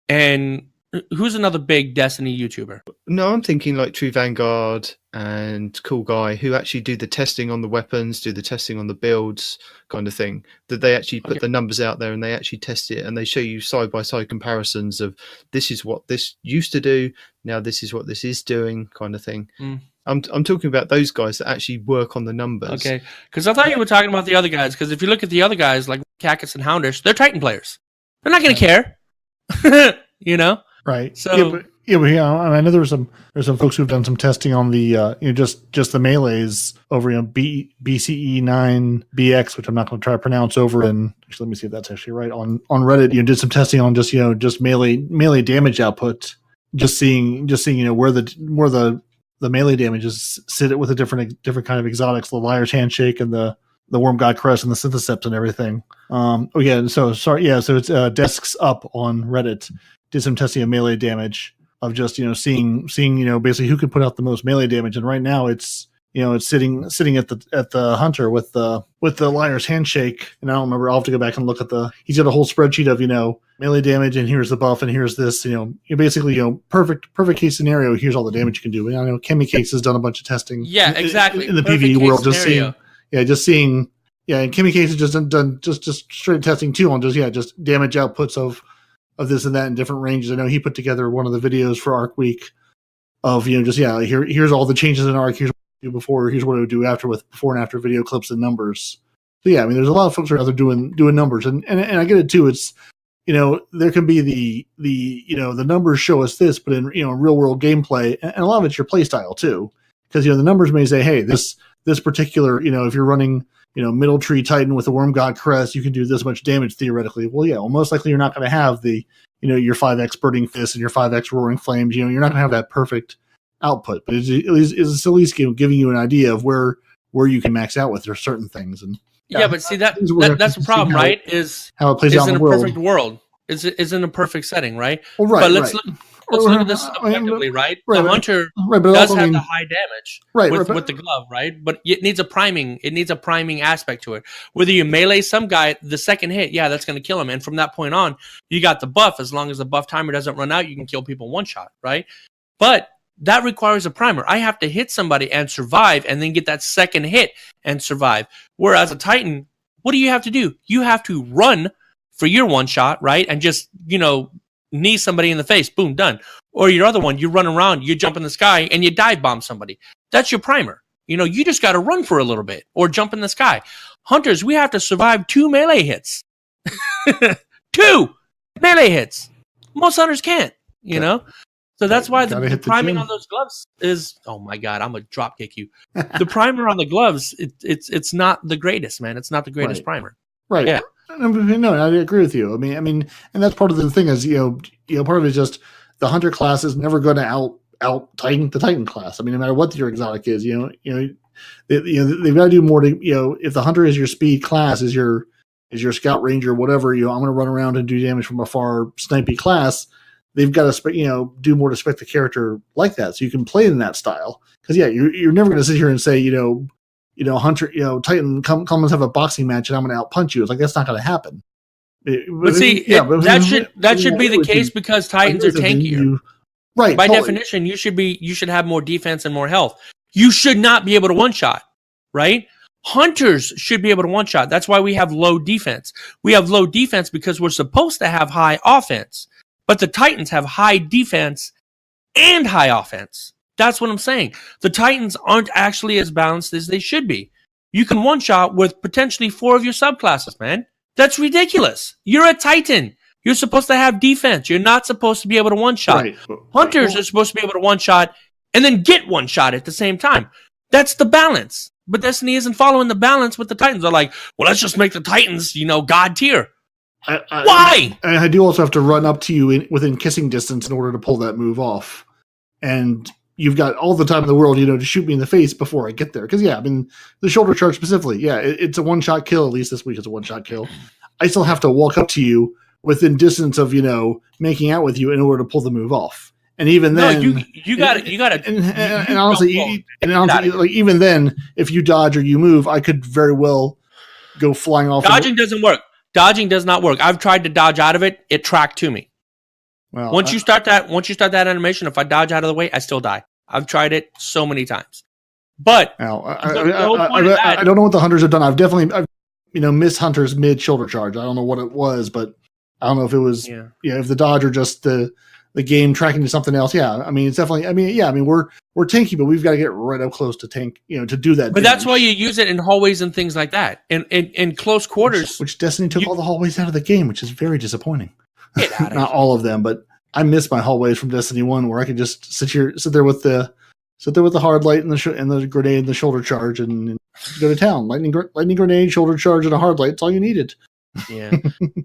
and who's another big Destiny YouTuber? No, I'm thinking like True Vanguard and Cool Guy, who actually do the testing on the weapons, do the testing on the builds, kind of thing. That they actually put the numbers out there and they actually test it and they show you side by side comparisons of this is what this used to do, now this is what this is doing, kind of thing. I'm talking about those guys that actually work on the numbers. Okay, because I thought you were talking about the other guys. Because if you look at the other guys like Cactus and Houndish, they're Titan players. They're not going to care, you know. Right. So I know there's some folks who've done some testing on the just the melees over BCE 9BX, which I'm not going to try to pronounce over in. Actually, let me see if that's actually right on Reddit. You did some testing on just melee damage output, just seeing where the melee damages sit with the different kind of exotics, the Liar's Handshake and the Worm God Crest and the Synthesept and everything. So it's Desks Up on Reddit did some testing of melee damage of just seeing basically who could put out the most melee damage, and right now it's sitting at the Hunter with the Liar's Handshake, and I don't remember. I'll have to go back and look at he's got a whole spreadsheet of melee damage, and here's the buff, and here's this, you basically perfect case scenario. Here's all the damage you can do. And I know Chemi Cakes has done a bunch of testing. Yeah, exactly. In the PvE world, just seeing. And Chemi Cakes has just done just straight testing too on just damage outputs of this and that in different ranges. I know he put together one of the videos for Arc Week of here's all the changes in Arc. Here's what it would do before. Here's what it would do after, with before and after video clips and numbers. So yeah, I mean, there's a lot of folks out there doing numbers, and I get it too. It's there can be the numbers show us this, but in real world gameplay, and a lot of it's your play style too, because the numbers may say, hey, this particular if you're running Middle Tree Titan with a Worm God Crest, you can do this much damage theoretically. Well, most likely you're not going to have the your 5x Burning Fist and your 5x Roaring Flames. You're not going to have that perfect output, but it's at least giving you an idea of where you can max out with certain things. And but see that's the problem, right? Is how it plays out in the perfect world. Is in a perfect setting, right? Well, right. But let's look at this objectively, right? The Hunter does have the high damage with the glove, right? But it needs a priming. It needs a priming aspect to it. Whether you melee some guy, the second hit, that's going to kill him. And from that point on, you got the buff. As long as the buff timer doesn't run out, you can kill people one shot, right? But that requires a primer. I have to hit somebody and survive, and then get that second hit and survive. Whereas a Titan, what do you have to do? You have to run for your one shot, right? And just, knee somebody in the face, boom, done. Or your other one, you run around, you jump in the sky, and you dive bomb somebody. That's your primer. You just got to run for a little bit or jump in the sky. Hunters, we have to survive 2 melee hits. 2 melee hits. Most hunters can't, know? So that's why the priming on those gloves is, oh my God, I'm going to drop kick you. The primer on the gloves, it's not the greatest, man. It's not the greatest primer. Right. Yeah. No, I agree with you. I mean, and that's part of the thing is, part of it is just the Hunter class is never going to out Titan the Titan class. I mean, no matter what your exotic is, they've got to do more to, if the Hunter is your speed class, is your Scout Ranger, whatever, I'm going to run around and do damage from afar, snipey class. They've got to do more to spec the character like that, so you can play in that style. Because you're never going to sit here and say, Hunter, Titan, come and have a boxing match, and I'm going to outpunch you. It's like that's not going to happen. That should be the case because Titans are tankier. Right. By definition, you should have more defense and more health. You should not be able to one shot, right? Hunters should be able to one shot. That's why we have low defense. We have low defense because we're supposed to have high offense, but the Titans have high defense and high offense. That's what I'm saying. The Titans aren't actually as balanced as they should be. You can one-shot with potentially 4 of your subclasses, man. That's ridiculous. You're a Titan. You're supposed to have defense. You're not supposed to be able to one-shot. Right. Hunters are supposed to be able to one-shot and then get one-shot at the same time. That's the balance. But Destiny isn't following the balance with the Titans. They're like, well, let's just make the Titans, God tier. Why? I do also have to run up to you within kissing distance in order to pull that move off. And you've got all the time in the world, to shoot me in the face before I get there. Because, the shoulder charge specifically, it's a one-shot kill. At least this week it's a one-shot kill. I still have to walk up to you within distance of, making out with you in order to pull the move off. And even then, you got to. And honestly, like even then, if you dodge or you move, I could very well go flying off. Dodging doesn't work. Dodging does not work. I've tried to dodge out of it. It tracked to me. Well, Once you start that animation, if I dodge out of the way, I still die. I've tried it so many times. But I don't know what the hunters have done. I've missed hunters mid shoulder charge. I don't know what it was, but I don't know if it was if the dodge or just the game tracking to something else. Yeah, I mean it's definitely. We're tanky, but we've got to get right up close to tank. To do that. But that's why you use it in hallways and things like that. In close quarters, which Destiny took all the hallways out of the game, which is very disappointing. Not all of them, but I miss my hallways from Destiny 1 where I could just sit there with the hard light and the grenade and the shoulder charge and go to town. Lightning grenade, shoulder charge, and a hard light. It's all you needed. Yeah.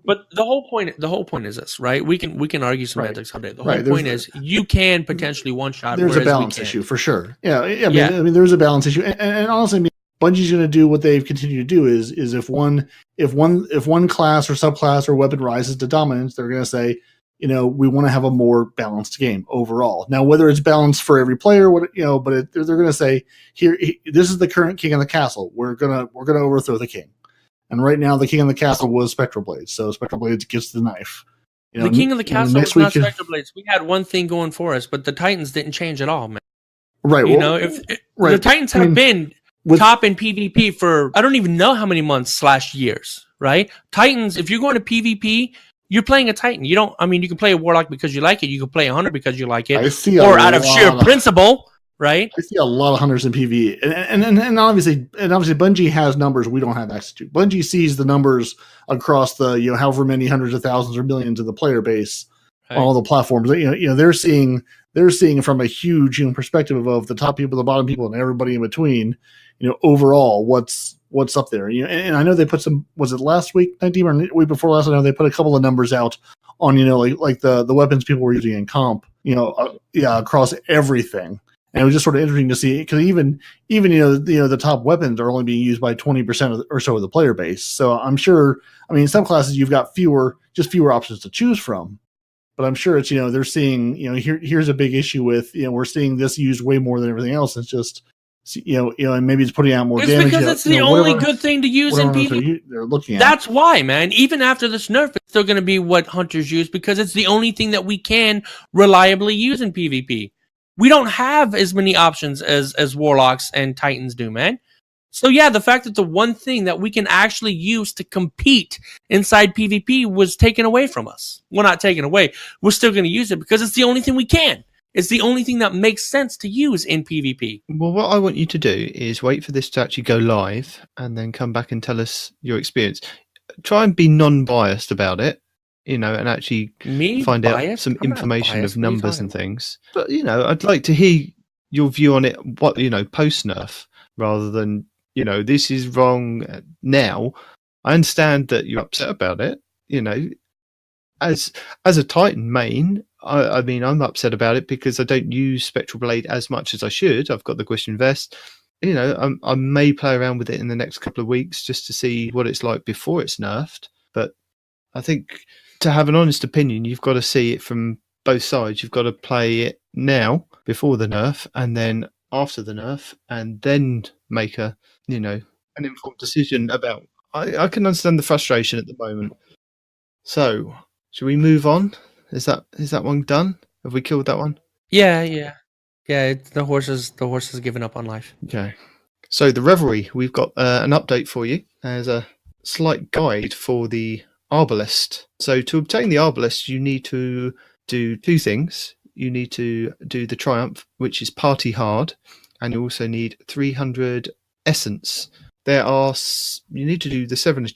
But the whole point is this, right? We can argue semantics all day. The whole point is you can potentially one shot. There's a balance issue for sure. Yeah. I mean there's a balance issue. And honestly, Bungie's going to do what they've continued to do is if one class or subclass or weapon rises to dominance, they're going to say, we want to have a more balanced game overall. Now, whether it's balanced for every player, they're going to say, here, this is the current king of the castle. We're gonna overthrow the king. And right now, the king of the castle was Spectral Blades. So Spectral Blades gets the knife. The king of the castle was not Spectral Blades. We had one thing going for us, but the Titans didn't change at all, man. Right. The Titans have been top in PvP for I don't even know how many months / years, right? Titans, if you're going to PvP, you're playing a Titan. You can play a Warlock because you like it. You can play a Hunter because you like it. Or out of sheer principle, right? I see a lot of Hunters in PvE. And obviously Bungie has numbers we don't have access to. Bungie sees the numbers across the, however many hundreds of thousands or millions of the player base on all the platforms. They're seeing from a huge perspective of the top people, the bottom people, and everybody in between, overall what's up there. And I know they put some, was it last week, 19 or week before last? I know they put a couple of numbers out on, like the weapons people were using in comp, across everything. And it was just sort of interesting to see because even the top weapons are only being used by 20% or so of the player base. So I'm sure, in some classes you've got fewer options to choose from. But I'm sure it's, they're seeing, here's a big issue with, we're seeing this used way more than everything else. It's just, and maybe it's putting out more damage. Because it's the only good thing to use in PvP. They're looking at. That's why, man. Even after this nerf, it's still going to be what hunters use because it's the only thing that we can reliably use in PvP. We don't have as many options as Warlocks and Titans do, man. So yeah, the fact that the one thing that we can actually use to compete inside PvP was taken away from us. Well, not taken away. We're still going to use it because it's the only thing we can. It's the only thing that makes sense to use in PvP. Well, what I want you to do is wait for this to actually go live and then come back and tell us your experience. Try and be non-biased about it, and actually find out some information of numbers and things. But, I'd like to hear your view on it, post-nerf, rather than, this is wrong now. I understand that you're upset about it, As a Titan main, I'm upset about it because I don't use Spectral Blade as much as I should. I've got the Question Vest. I may play around with it in the next couple of weeks just to see what it's like before it's nerfed. But I think to have an honest opinion, you've got to see it from both sides. You've got to play it now, before the nerf, and then after the nerf, and then make an informed decision about. I can understand the frustration at the moment. So, should we move on? Is that one done? Have we killed that one? Yeah. The horse has given up on life. Okay. So the Revelry, we've got an update for you. There's a slight guide for the Arbalest. So to obtain the Arbalest, you need to do two things. You need to do the Triumph, which is party hard, and you also need 300 essence. You need to do the 7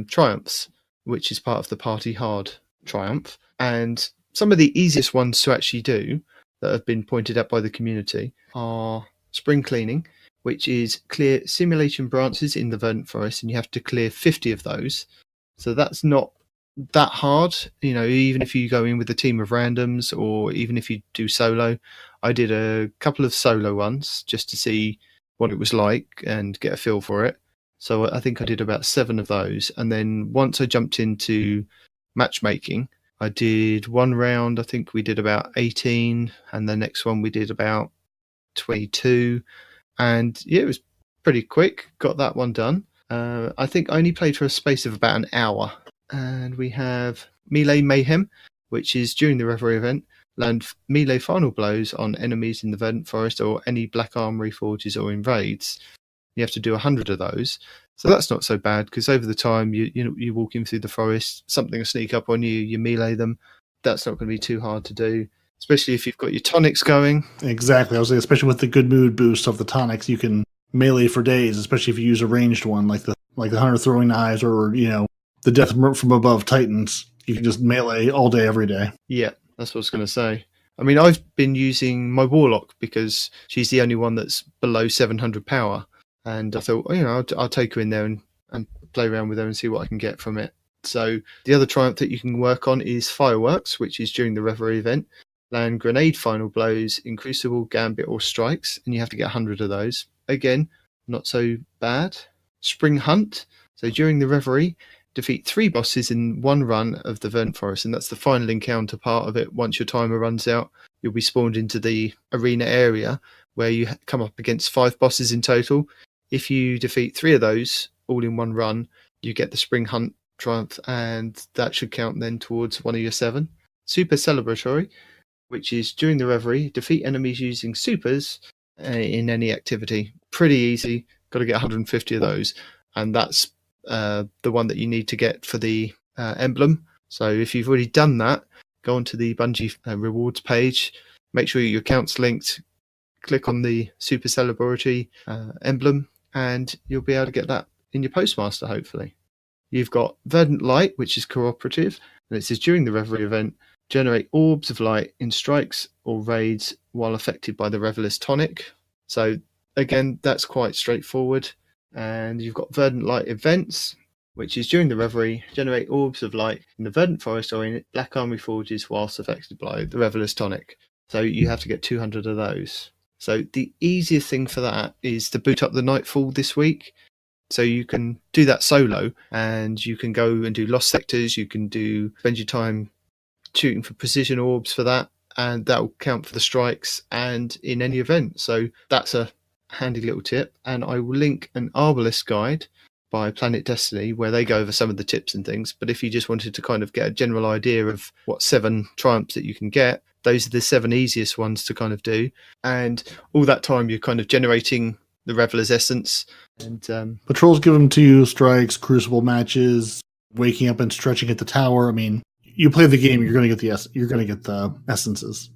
Triumphs, which is part of the party hard Triumph. And some of the easiest ones to actually do that have been pointed out by the community are Spring Cleaning, which is clear simulation branches in the Verdant Forest, and you have to clear 50 of those. So that's not that hard, even if you go in with a team of randoms or even if you do solo. I did a couple of solo ones just to see what it was like and get a feel for it. So I think I did about 7 of those. And then once I jumped into matchmaking, I did one round. I think we did about 18, and the next one we did about 22. And yeah, it was pretty quick. Got that one done. I think I only played for a space of about an hour. And we have Melee Mayhem, which is during the Revelry event. Land melee final blows on enemies in the Verdant Forest or any Black Armory forges or in raids. You have to do 100 of those. So that's not so bad, because over the time you're walking through the forest, something will sneak up on you, you melee them. That's not going to be too hard to do, especially if you've got your tonics going. Exactly. I was saying, especially with the good mood boost of the tonics, you can melee for days, especially if you use a ranged one like the Hunter Throwing Knives or the Death from Above Titans. You can just melee all day, every day. Yeah, that's what I was going to say. I mean, I've been using my Warlock because she's the only one that's below 700 power. And I thought, I'll take her in there and play around with her and see what I can get from it. So the other triumph that you can work on is Fireworks, which is during the Revelry event. Land grenade final blows in Crucible, Gambit, or Strikes, and you have to get 100 of those. Again, not so bad. Spring Hunt. So during the Revelry, defeat 3 bosses in one run of the Verdant Forest, and that's the final encounter part of it. Once your timer runs out, you'll be spawned into the arena area where you come up against 5 bosses in total. If you defeat 3 of those all in one run, you get the Spring Hunt triumph, and that should count then towards one of your 7. Super Celebratory, which is during the Revelry, defeat enemies using supers in any activity. Pretty easy. Got to get 150 of those, and that's the one that you need to get for the emblem. So if you've already done that, go onto the Bungie rewards page, make sure your account's linked, click on the Super Celebratory emblem, and you'll be able to get that in your Postmaster, hopefully. You've got Verdant Light, which is cooperative, and it says during the Revelry event, generate orbs of light in strikes or raids while affected by the Revelist tonic. So again, that's quite straightforward. And you've got Verdant Light events, which is during the Revelry, generate orbs of light in the Verdant Forest or in Black Armory forges whilst affected by the Revelist tonic. So you have to get 200 of those. So the easiest thing for that is to boot up the Nightfall this week. So you can do that solo, and you can go and do Lost Sectors. You can spend your time shooting for precision orbs for that, and that will count for the strikes and in any event. So that's a handy little tip. And I will link an Arbalest guide by Planet Destiny where they go over some of the tips and things. But if you just wanted to kind of get a general idea of what 7 triumphs that you can get, those are the 7 easiest ones to kind of do. And all that time you're kind of generating the Reveler's essence. And Patrols give them to you, strikes, crucible matches, waking up and stretching at the tower. I mean, you play the game, you're going to get the essences.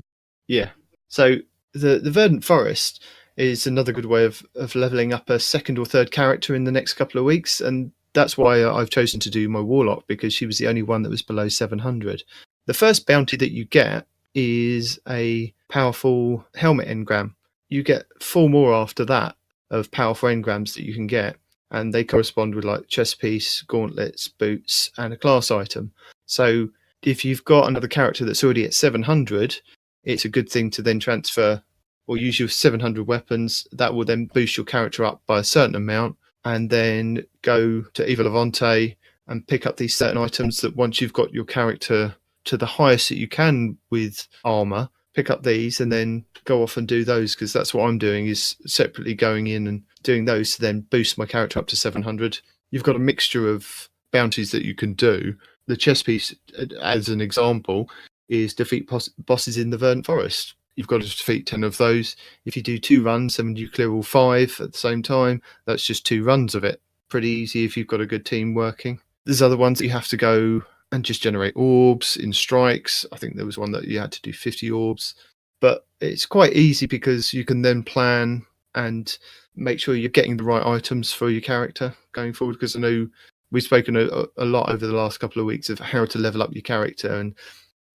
Yeah. So the Verdant Forest is another good way of leveling up a 2nd or 3rd character in the next couple of weeks, and that's why I've chosen to do my Warlock, because she was the only one that was below 700. The first bounty that you get is a powerful helmet engram. You get 4 more after that of powerful engrams that you can get, and they correspond with like chest piece, gauntlets, boots, and a class item. So if you've got another character that's already at 700, it's a good thing to then transfer or use your 700 weapons. That will then boost your character up by a certain amount, and then go to Eva Levante and pick up these certain items that once you've got your character to the highest that you can with armor, pick up these and then go off and do those, because that's what I'm doing, is separately going in and doing those to then boost my character up to 700. You've got a mixture of bounties that you can do. The chess piece, as an example, is defeat bosses in the Verdant Forest. You've got to defeat 10 of those. If you do 2 runs and you clear all 5 at the same time, that's just 2 runs of it. Pretty easy if you've got a good team working. There's other ones that you have to go and just generate orbs in strikes. I think there was one that you had to do 50 orbs. But it's quite easy because you can then plan and make sure you're getting the right items for your character going forward, because I know we've spoken a lot over the last couple of weeks of how to level up your character and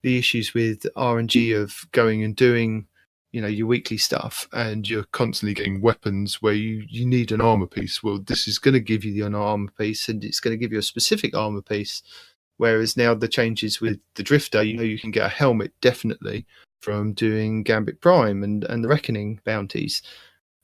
the issues with RNG of going and doing, your weekly stuff, and you're constantly getting weapons where you need an armor piece. Well, this is going to give you an armor piece, and it's going to give you a specific armor piece. Whereas now the changes with the Drifter, you can get a helmet definitely from doing Gambit Prime and the Reckoning bounties.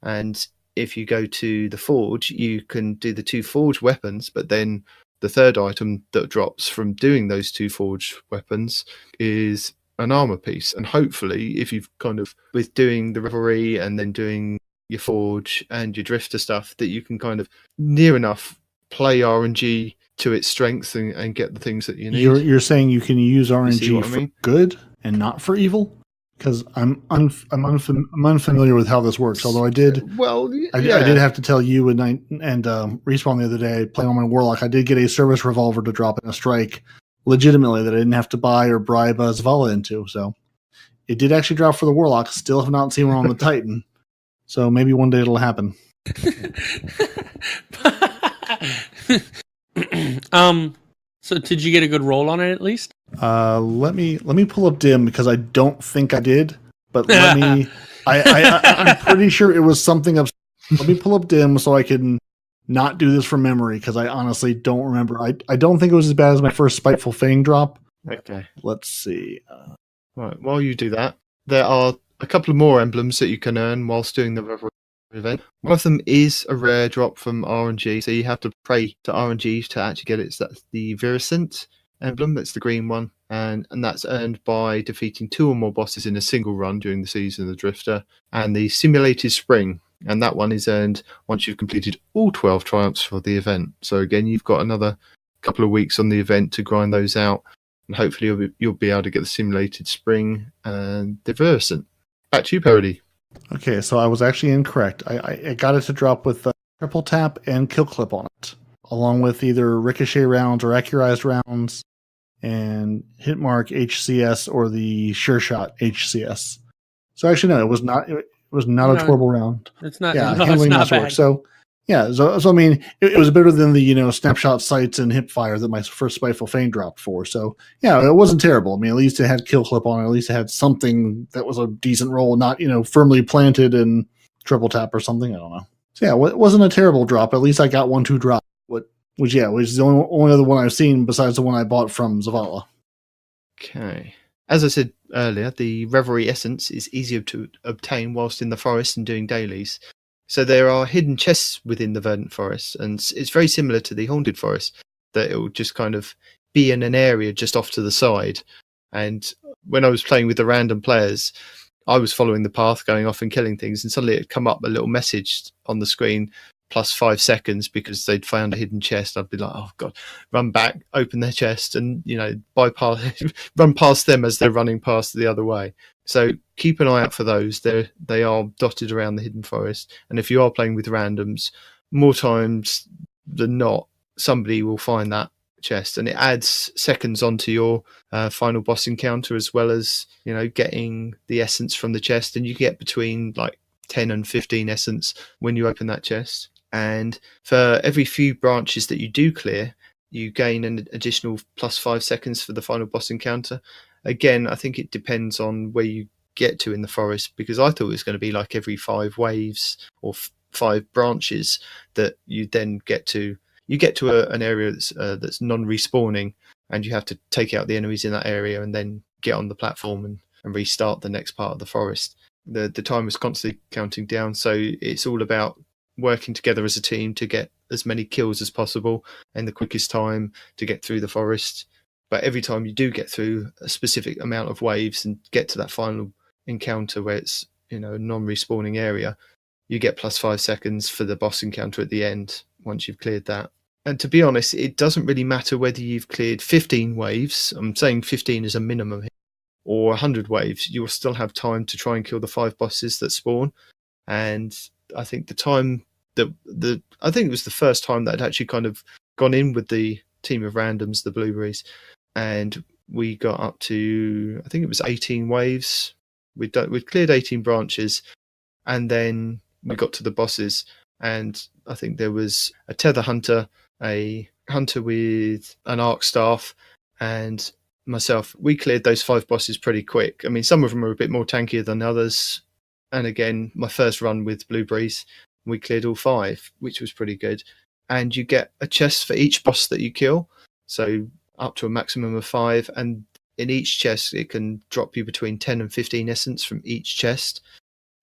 And if you go to the Forge, you can do the 2 Forge weapons, but then the 3rd item that drops from doing those 2 Forge weapons is an armor piece. And hopefully, if you've kind of, with doing the Revelry and then doing your Forge and your Drifter stuff, that you can kind of near enough play RNG to its strength and get the things that you need. You're saying you can use RNG what I for mean? good and not for evil? Because I'm unfamiliar with how this works. Although I did have to tell you and Respawn the other day, playing on my Warlock, I did get a service revolver to drop in a strike legitimately that I didn't have to buy or bribe Zavala into. So it did actually drop for the Warlock. Still have not seen one on the Titan. So maybe one day it'll happen. So did you get a good roll on it at least? Let me pull up Dim because I don't think I did, but let me. I'm pretty sure it was something of. Let me pull up Dim so I can not do this from memory because I honestly don't remember. I don't think it was as bad as my first Spiteful Fang drop. Okay. Let's see. Right. While you do that, there are a couple of more emblems that you can earn whilst doing the Revelry event. One of them is a rare drop from RNG, so you have to pray to RNG to actually get it. So that's the Viriscent emblem, that's the green one, and that's earned by defeating 2 or more bosses in a single run during the Season of the Drifter, and the Simulated Spring, and that one is earned once you've completed all 12 triumphs for the event. So again, you've got another couple of weeks on the event to grind those out, and hopefully you'll be able to get the Simulated Spring and the Viriscent. Back to you, Parody. Okay, so I was actually incorrect. I got it to drop with triple tap and kill clip on it, along with either ricochet rounds or accurized rounds, and hit mark HCS or the sure shot HCS. So actually, no, it was not. It was not a horrible round. It's not. Yeah, no, handling it's not bad. bad. So yeah, so I mean, it was better than the snapshot sights and hip fire that my first Spiteful Fang dropped for. So yeah, it wasn't terrible. I mean, at least it had kill clip on it. At least it had something that was a decent roll, not firmly planted and triple tap or something. I don't know. So yeah, it wasn't a terrible drop. At least I got 1-2 drop. Which is the only other one I've seen besides the one I bought from Zavala. Okay. As I said earlier, the Revelry Essence is easier to obtain whilst in the forest and doing dailies. So there are hidden chests within the Verdant Forest, and it's very similar to the Haunted Forest, that it will just kind of be in an area just off to the side. And when I was playing with the random players, I was following the path, going off and killing things, and suddenly it'd come up a little message on the screen, plus 5 seconds, because they'd found a hidden chest. I'd be like, oh god, run back, open their chest, and bypass, run past them as they're running past the other way. So keep an eye out for those. They are dotted around the hidden forest, and if you are playing with randoms, more times than not, somebody will find that chest, and it adds seconds onto your final boss encounter, as well as getting the essence from the chest, and you get between like 10 and 15 essence when you open that chest. And for every few branches that you do clear, you gain an additional plus 5 seconds for the final boss encounter. Again, I think it depends on where you get to in the forest, because I thought it was going to be like every 5 waves or 5 branches that you then get to. You get to an area that's non-respawning, and you have to take out the enemies in that area and then get on the platform and restart the next part of the forest. The time is constantly counting down, so it's all about working together as a team to get as many kills as possible in the quickest time to get through the forest. But every time you do get through a specific amount of waves and get to that final encounter where it's a non-respawning area, you get plus 5 seconds for the boss encounter at the end once you've cleared that. And to be honest, it doesn't really matter whether you've cleared 15 waves, I'm saying 15 is a minimum here, or 100 waves. You'll still have time to try and kill the 5 bosses that spawn. And I think the time I think it was the first time that I'd actually kind of gone in with the team of randoms, the Blueberries, and we got up to, I think it was 18 waves. We'd cleared 18 branches, and then we got to the bosses, and I think there was a Tether Hunter, a Hunter with an Arc Staff, and myself. We cleared those 5 bosses pretty quick. I mean, some of them are a bit more tankier than others. And again, my first run with Blueberries, we cleared all 5, which was pretty good. And you get a chest for each boss that you kill, so up to a maximum of 5. And in each chest, it can drop you between 10 and 15 essence from each chest.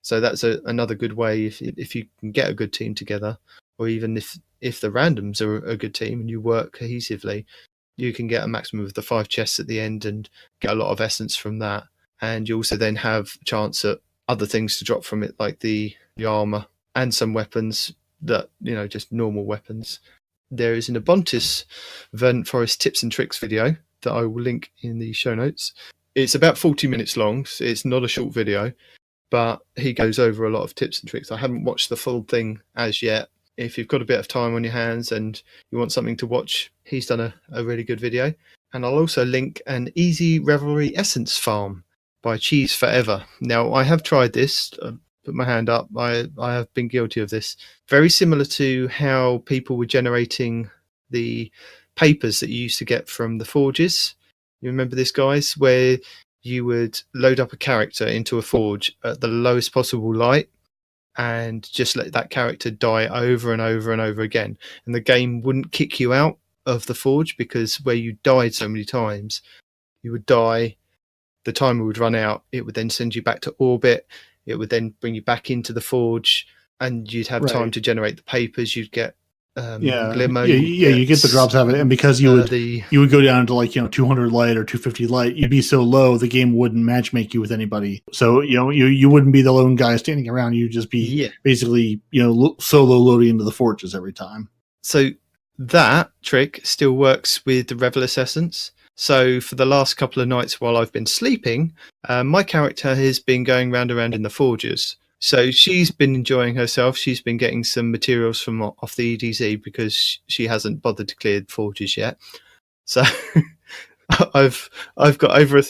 So that's another good way if you can get a good team together, or even if the randoms are a good team and you work cohesively, you can get a maximum of the 5 chests at the end and get a lot of essence from that. And you also then have a chance at other things to drop from it, like the armor and some weapons that, just normal weapons. there is an Arbalest Verdant Forest tips and tricks video that I will link in the show notes. It's about 40 minutes long. So it's not a short video, but he goes over a lot of tips and tricks. I haven't watched the full thing as yet. If you've got a bit of time on your hands and you want something to watch, he's done a really good video. And I'll also link an easy Revelry essence farm by Cheese Forever. Now, I have tried this. Put my hand up. I have been guilty of this. Very similar to how people were generating the papers that you used to get from the forges. You remember this, guys, where you would load up a character into a forge at the lowest possible light and just let that character die over and over and over again. And the game wouldn't kick you out of the forge, because where you died so many times, you would die, the timer would run out, it would then send you back to orbit, it would then bring you back into the forge, and you'd have time to generate the papers. You'd get glimmer. You get the drops out of it, and because you would go down to like 200 light or 250 light, you'd be so low the game wouldn't matchmake you with anybody. So you wouldn't be the lone guy standing around. You'd just be basically solo loading into the forges every time. So that trick still works with the Revelous Essence. So for the last couple of nights while I've been sleeping, my character has been going round and round in the forges. So she's been enjoying herself. She's been getting some materials from off the EDZ because she hasn't bothered to clear the forges yet. So I've got over a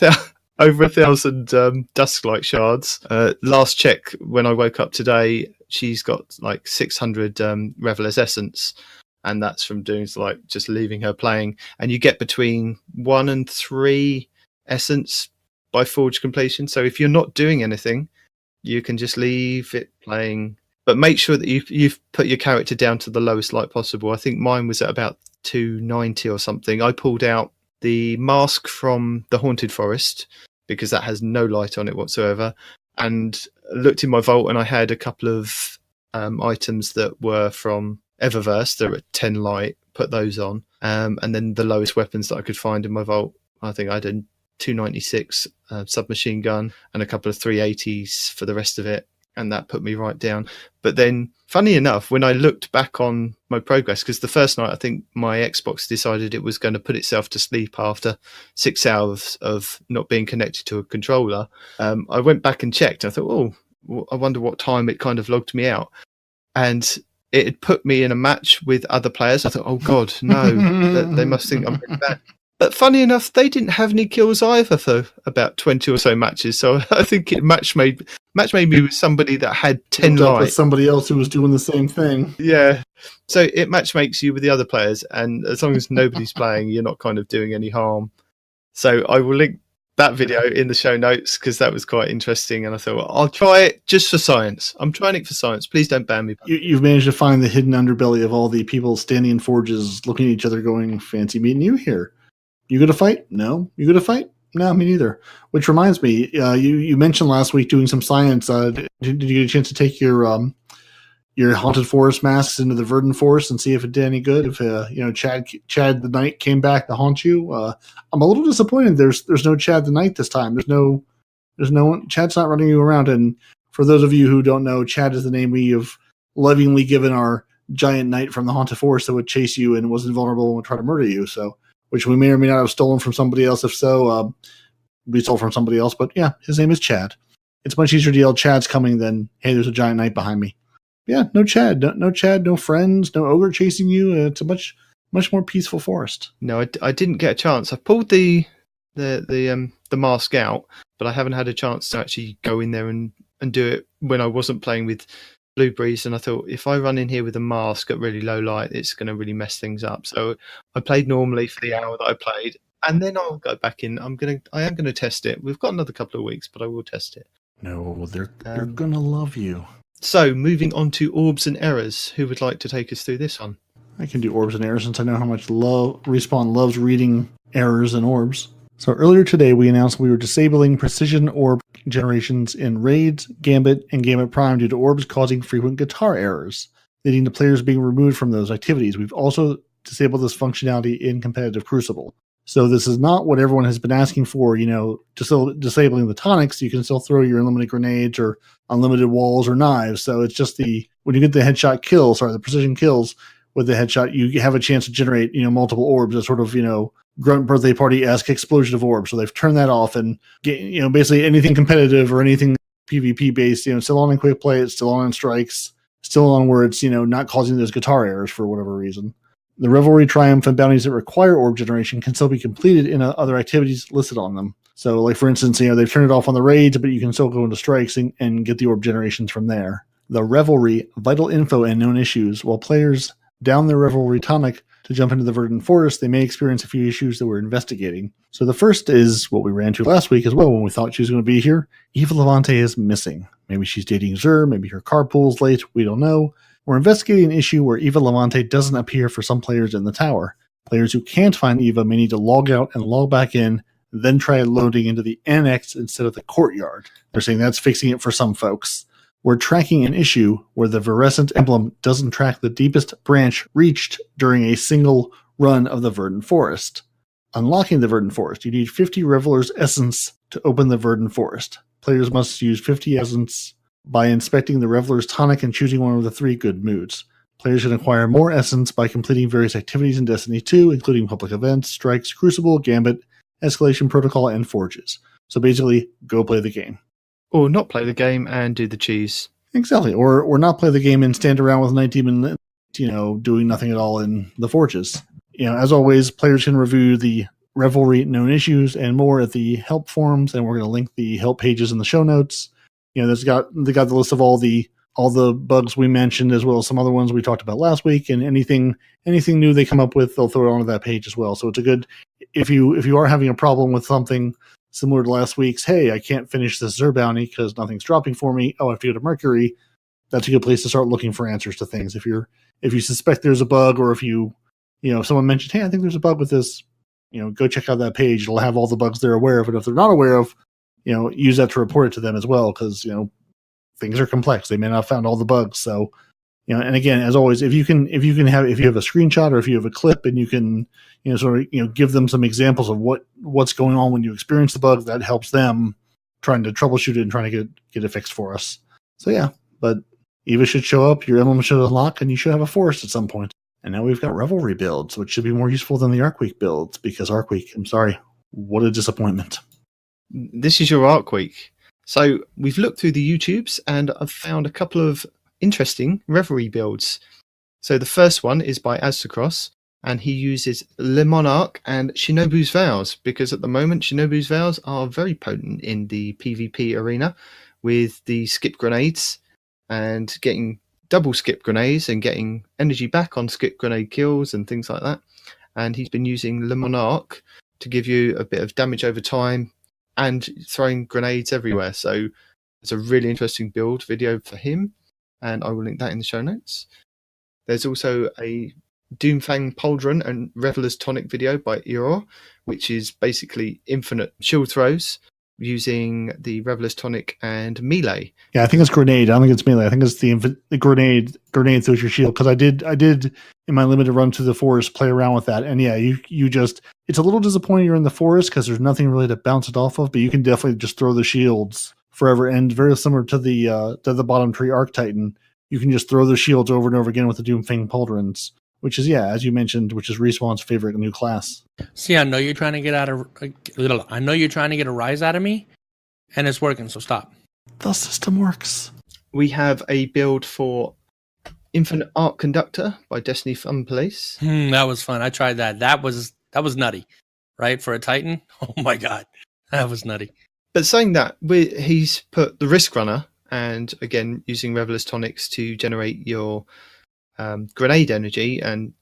thousand Dusklight shards. Last check when I woke up today, she's got like 600 Revelous Essence. And that's from doing like just leaving her playing. And you get between 1 and 3 essence by forge completion. So if you're not doing anything, you can just leave it playing. But make sure that you've put your character down to the lowest light possible. I think mine was at about 290 or something. I pulled out the mask from the Haunted Forest because that has no light on it whatsoever. And looked in my vault, and I had a couple of items that were from Eververse. They're at 10 light, put those on, and then the lowest weapons that I could find in my vault, I think I had a 296 submachine gun and a couple of 380s for the rest of it, and that put me right down. But then funny enough, when I looked back on my progress, because the first night I think my Xbox decided it was going to put itself to sleep after 6 hours of not being connected to a controller, I went back and checked. I thought, I wonder what time it kind of logged me out, and it had put me in a match with other players. I thought, oh God, no, they must think I'm really bad. But funny enough, they didn't have any kills either for about 20 or so matches. So I think it match made me with somebody that had 10 light. With somebody else who was doing the same thing. Yeah. So it match makes you with the other players. And as long as nobody's playing, you're not kind of doing any harm. So I will link that video in the show notes because that was quite interesting, and I thought, I'll try it just for science. I'm trying it for science. Please don't ban me. You've managed to find the hidden underbelly of all the people standing in forges looking at each other going, fancy meeting you here. You gonna fight? No. You gonna fight? No, me neither. Which reminds me, you mentioned last week doing some science. Did you get a chance to take your Haunted Forest masks into the Verdant Forest and see if it did any good? If Chad the Knight came back to haunt you? I'm a little disappointed. There's no Chad the Knight this time. There's no one. Chad's not running you around. And for those of you who don't know, Chad is the name we have lovingly given our giant knight from the Haunted Forest that would chase you and was invulnerable and would try to murder you. So, which we may or may not have stolen from somebody else. If so, we stole from somebody else. But yeah, his name is Chad. It's much easier to yell Chad's coming than, hey, there's a giant knight behind me. Yeah, no Chad, no Chad, no friends, no ogre chasing you. It's a much more peaceful forest. No, I didn't get a chance. I pulled the mask out, but I haven't had a chance to actually go in there and do it when I wasn't playing with Blueberries. And I thought, if I run in here with a mask at really low light, it's going to really mess things up. So I played normally for the hour that I played, and then I'll go back in. I am going to test it. We've got another couple of weeks, but I will test it. No, they're going to love you. So, moving on to Orbs and Errors. Who would like to take us through this one? I can do Orbs and Errors since I know how much Respawn loves reading errors and orbs. So earlier today, we announced we were disabling precision orb generations in Raids, Gambit, and Gambit Prime due to orbs causing frequent guitar errors, leading to players being removed from those activities. We've also disabled this functionality in competitive Crucible. So this is not what everyone has been asking for, disabling the tonics. You can still throw your unlimited grenades or unlimited walls or knives. So it's just when you get the headshot kills, the precision kills, with the headshot, you have a chance to generate, multiple orbs, a sort of, grunt birthday party-esque explosion of orbs. So they've turned that off and get, basically anything competitive or anything PvP based, still on in quick play, it's still on in strikes, still on where it's, not causing those guitar errors for whatever reason. The Revelry, Triumph, and bounties that require orb generation can still be completed in other activities listed on them. So, like, for instance, they've turned it off on the raids, but you can still go into strikes and get the orb generations from there. The Revelry, vital info and known issues. While players down their Revelry tonic to jump into the Verdant Forest, they may experience a few issues that we're investigating. So the first is what we ran into last week as well when we thought she was going to be here. Eva Levante is missing. Maybe she's dating Zur, maybe her carpool's late, we don't know. We're investigating an issue where Eva Levante doesn't appear for some players in the tower. Players who can't find Eva may need to log out and log back in, then try loading into the annex instead of the courtyard. They're saying that's fixing it for some folks. We're tracking an issue where the Virescent emblem doesn't track the deepest branch reached during a single run of the Verdant Forest. Unlocking the Verdant Forest, you need 50 Reveler's Essence to open the Verdant Forest. Players must use 50 Essence by inspecting the Reveler's tonic and choosing one of the 3 good moods. Players can acquire more Essence by completing various activities in Destiny 2, including public events, strikes, Crucible, Gambit, Escalation Protocol, and Forges. So basically, go play the game. Or not play the game and do the cheese. Exactly. Or not play the game and stand around with Night Demon, doing nothing at all in the Forges. As always, players can review the Revelry known issues and more at the help forums, and we're going to link the help pages in the show notes. They got the list of all the bugs we mentioned, as well as some other ones we talked about last week, and anything new they come up with, they'll throw it onto that page as well. So it's a good, if you are having a problem with something similar to last week's, hey, I can't finish this Zur bounty because nothing's dropping for me. Oh, I have to go to Mercury. That's a good place to start looking for answers to things. If you suspect there's a bug, or if if someone mentioned, hey, I think there's a bug with this, go check out that page. It'll have all the bugs they're aware of. And if they're not aware of, use that to report it to them as well, because things are complex. They may not have found all the bugs. So, and again, as always, if you have a screenshot, or if you have a clip and you can, give them some examples of what's going on when you experience the bug, that helps them trying to troubleshoot it and trying to get it fixed for us. So yeah, but Eva should show up, your emblem should unlock, and you should have a forest at some point. And now we've got Revelry builds, which should be more useful than the Arc Week builds, because Arc Week, I'm sorry, what a disappointment. This is your Arc Week. So we've looked through the YouTubes and I've found a couple of interesting Revelry builds. So the first one is by Aztecross, and he uses Le Monarch and Shinobu's Vows, because at the moment Shinobu's Vows are very potent in the PvP arena with the skip grenades and getting double skip grenades and getting energy back on skip grenade kills and things like that. And he's been using Le Monarch to give you a bit of damage over time and throwing grenades everywhere. So it's a really interesting build video for him, and I will link that in the show notes. There's also a Doomfang Pauldron and Reveler's Tonic video by Eeyore, which is basically infinite shield throws using the Reveler's Tonic and melee. Yeah, I think it's grenade. I don't think it's melee. I think it's the grenade throws your shield, because I did in my limited run through the forest play around with that, and yeah, you just, it's a little disappointing you're in the forest because there's nothing really to bounce it off of, but you can definitely just throw the shields forever, and very similar to the bottom tree Arc Titan, you can just throw the shields over and over again with the Doomfang Pauldrons, which is, yeah, as you mentioned, which is Respawn's favorite new class. See, I know you're trying to get a rise out of me, and it's working, so stop. The system works. We have a build for Infinite Arc Conductor by Destiny Fun Police. That was fun. I tried that. That was nutty, right? For a Titan? Oh my god, that was nutty. But saying that, he's put the Risk Runner, and again, using Reveler's Tonics to generate your grenade energy, and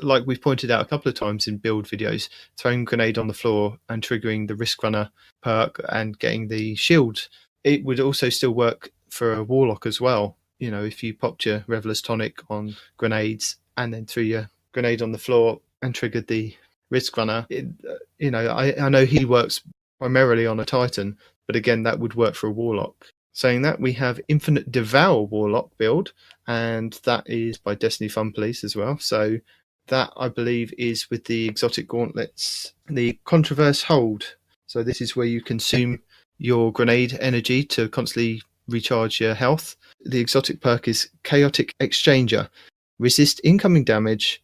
like we've pointed out a couple of times in build videos, throwing grenade on the floor and triggering the Risk Runner perk and getting the shield. It would also still work for a Warlock as well. If you popped your Reveler's Tonic on grenades and then threw your grenade on the floor and triggered the Risk Runner, I know he works primarily on a Titan, but again, that would work for a Warlock. Saying that, we have Infinite Devour Warlock build, and that is by Destiny Fun Police as well. So that, I believe, is with the exotic gauntlets, the Controverse Hold. So this is where you consume your grenade energy to constantly recharge your health. The exotic perk is Chaotic Exchanger. Resist incoming damage